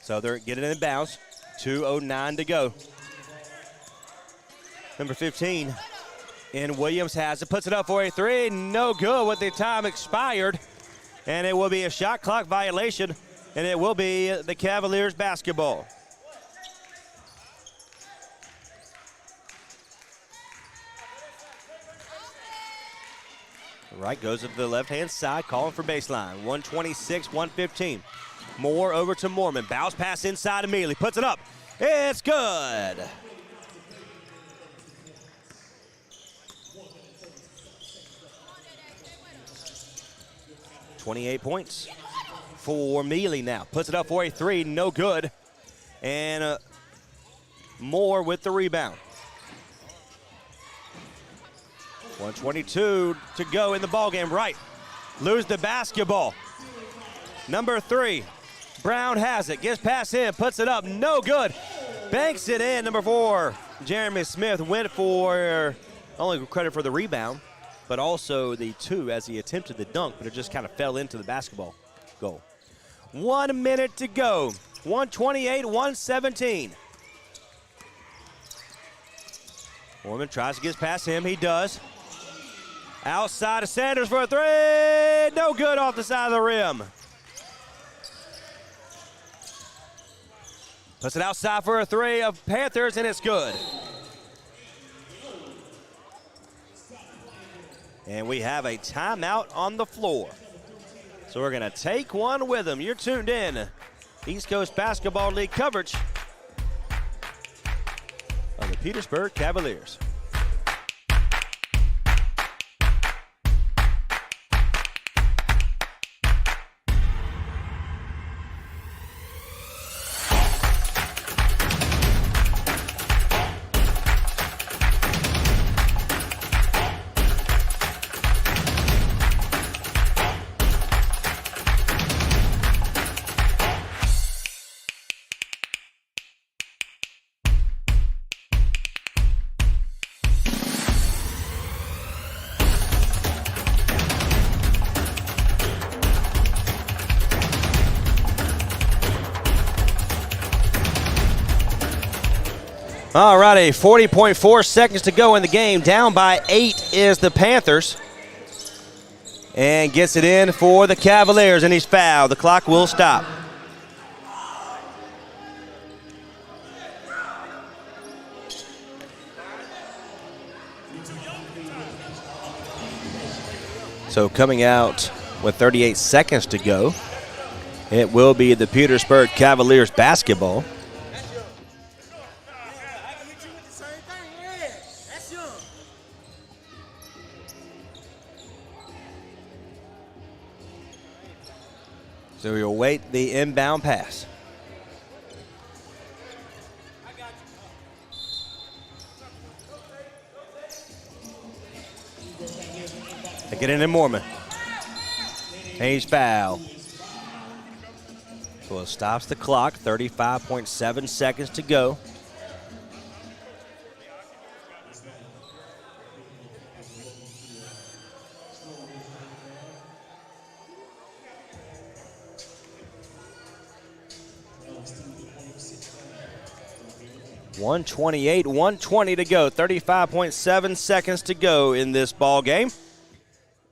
So they're getting in bounds. 2:09 to go. Number 15 in Williams has it, puts it up for a three. No good with the time expired. And it will be a shot clock violation, and it will be the Cavaliers basketball. Right goes to the left-hand side, calling for baseline. 126, 115. Moore over to Mormon. Bounce pass inside immediately. Puts it up. It's good. .28 points for Mealy now. Puts it up for a three. No good. And Moore with the rebound. 122 to go in the ballgame. Right. Lose the basketball. Number 3. Brown has it, gets past him, puts it up, no good. Banks it in, number 4. Jeremy Smith went for only credit for the rebound, but also the 2 as he attempted the dunk, but it just kind of fell into the basketball goal. 1 minute to go, 128, 117. Mormon tries to get past him, he does. Outside of Sanders for a 3, no good off the side of the rim. Puts it outside for a 3 of Panthers, and it's good. And we have a timeout on the floor. So we're going to take one with them. You're tuned in. East Coast Basketball League coverage of the Petersburg Cavaliers. All righty, 40.4 seconds to go in the game. Down by 8 is the Panthers. And gets it in for the Cavaliers, and he's fouled. The clock will stop. So coming out with 38 seconds to go, it will be the Petersburg Cavaliers basketball. So we'll wait the inbound pass. They get it in Mormon. Hayes foul. So it stops the clock. 35.7 seconds to go. .120 to go. 35.7 seconds to go in this ball game.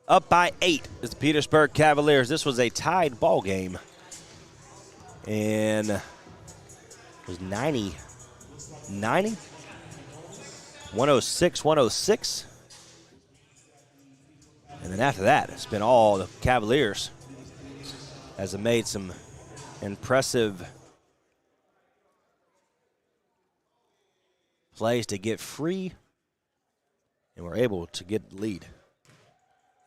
Up by 8 is the Petersburg Cavaliers. This was a tied ball game. And it was 106. And then after that, it's been all the Cavaliers as they made some impressive plays to get free and were able to get the lead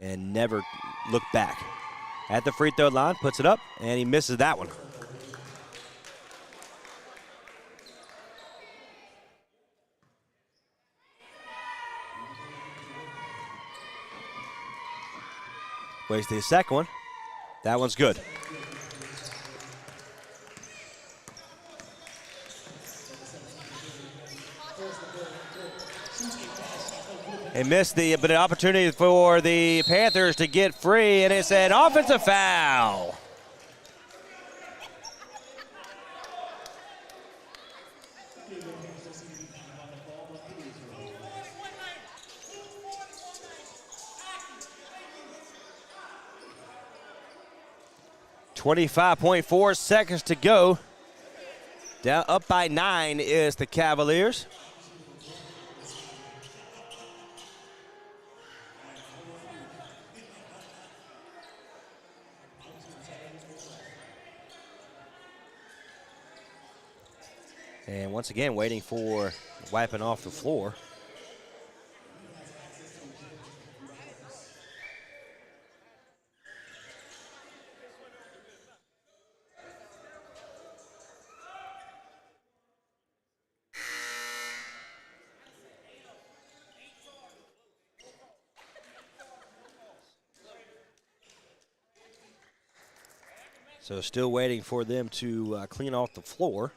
and never look back. At the free throw line, puts it up, and he misses that one. Wasted the second one. That one's good. They missed but an opportunity for the Panthers to get free, and it's an offensive foul. .4 seconds to go. Down up by 9 is the Cavaliers. And once again, waiting for wiping off the floor. So still waiting for them to clean off the floor.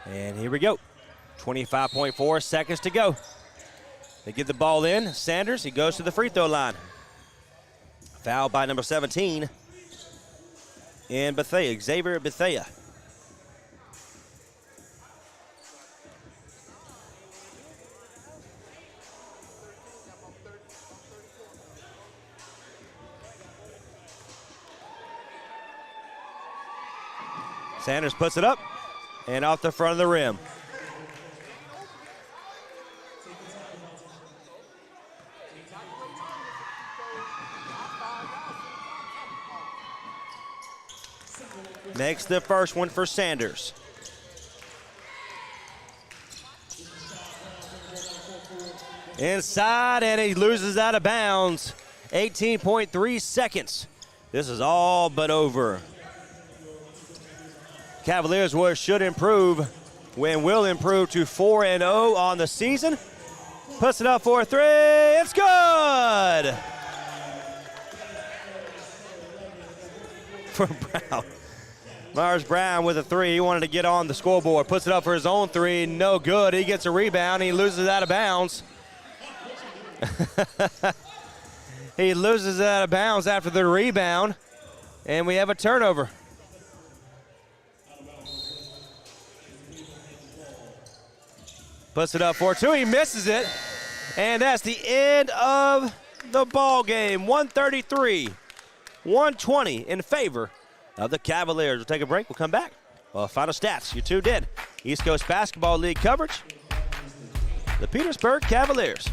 And here we go. 25.4 seconds to go. They get the ball in. Sanders, he goes to the free throw line. Foul by number 17 in Bethea, Xavier Bethea. Sanders puts it up and off the front of the rim. Makes the first one for Sanders. Inside, and he loses out of bounds. 18.3 seconds. This is all but over. Cavaliers should improve, will improve to 4-0 on the season. Puts it up for a 3. It's good! For Brown. Myers Brown with a 3. He wanted to get on the scoreboard. Puts it up for his own 3. No good. He gets a rebound. He loses out of bounds. He loses out of bounds after the rebound. And we have a turnover. Puts it up for 2. He misses it. And that's the end of the ball game. 133-120 in favor of the Cavaliers. We'll take a break. We'll come back. Well, final stats. You tuned in. East Coast Basketball League coverage. The Petersburg Cavaliers.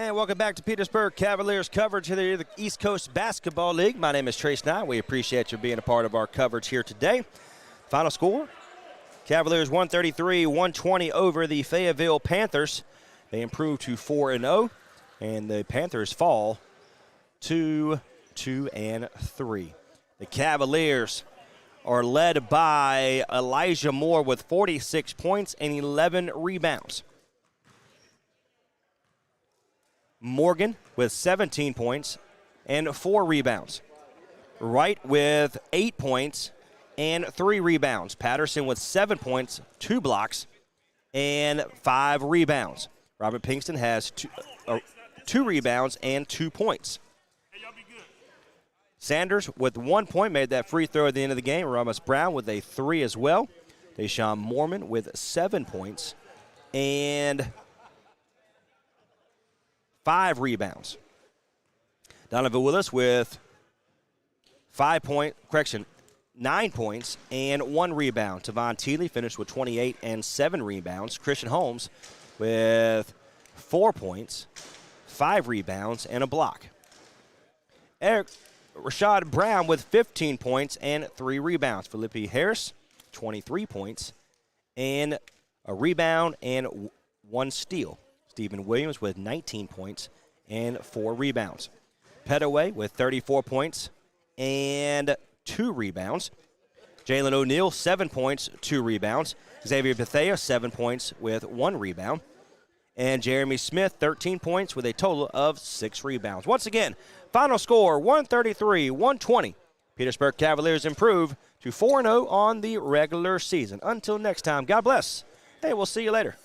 And welcome back to Petersburg Cavaliers coverage here at the East Coast Basketball League. My name is Trace Nye. We appreciate you being a part of our coverage here today. Final score, Cavaliers 133-120 over the Fayetteville Panthers. They improve to 4-0, and the Panthers fall to 2-3. The Cavaliers are led by Elijah Moore with 46 points and 11 rebounds. Morgan with 17 points and 4 rebounds. Wright with 8 points and 3 rebounds. Patterson with 7 points, 2 blocks, and 5 rebounds. Robert Pinkston has 2 rebounds and 2 points. Sanders with 1 point made that free throw at the end of the game. Ramos Brown with a 3 as well. Deshaun Mormon with 7 points and 5 rebounds. Donovan Willis with 9 points and 1 rebound. Tavon Teeley finished with 28 and 7 rebounds. Christian Holmes with 4 points, 5 rebounds, and a block. Rashad Brown with 15 points and 3 rebounds. Felipe Harris, 23 points and a rebound and 1 steal. Stephen Williams with 19 points and 4 rebounds. Petaway with 34 points and 2 rebounds. Jalen O'Neal, 7 points, 2 rebounds. Xavier Bethea, 7 points with 1 rebound. And Jeremy Smith, 13 points with a total of 6 rebounds. Once again, final score, 133-120. Petersburg Cavaliers improve to 4-0 on the regular season. Until next time, God bless, and we'll see you later.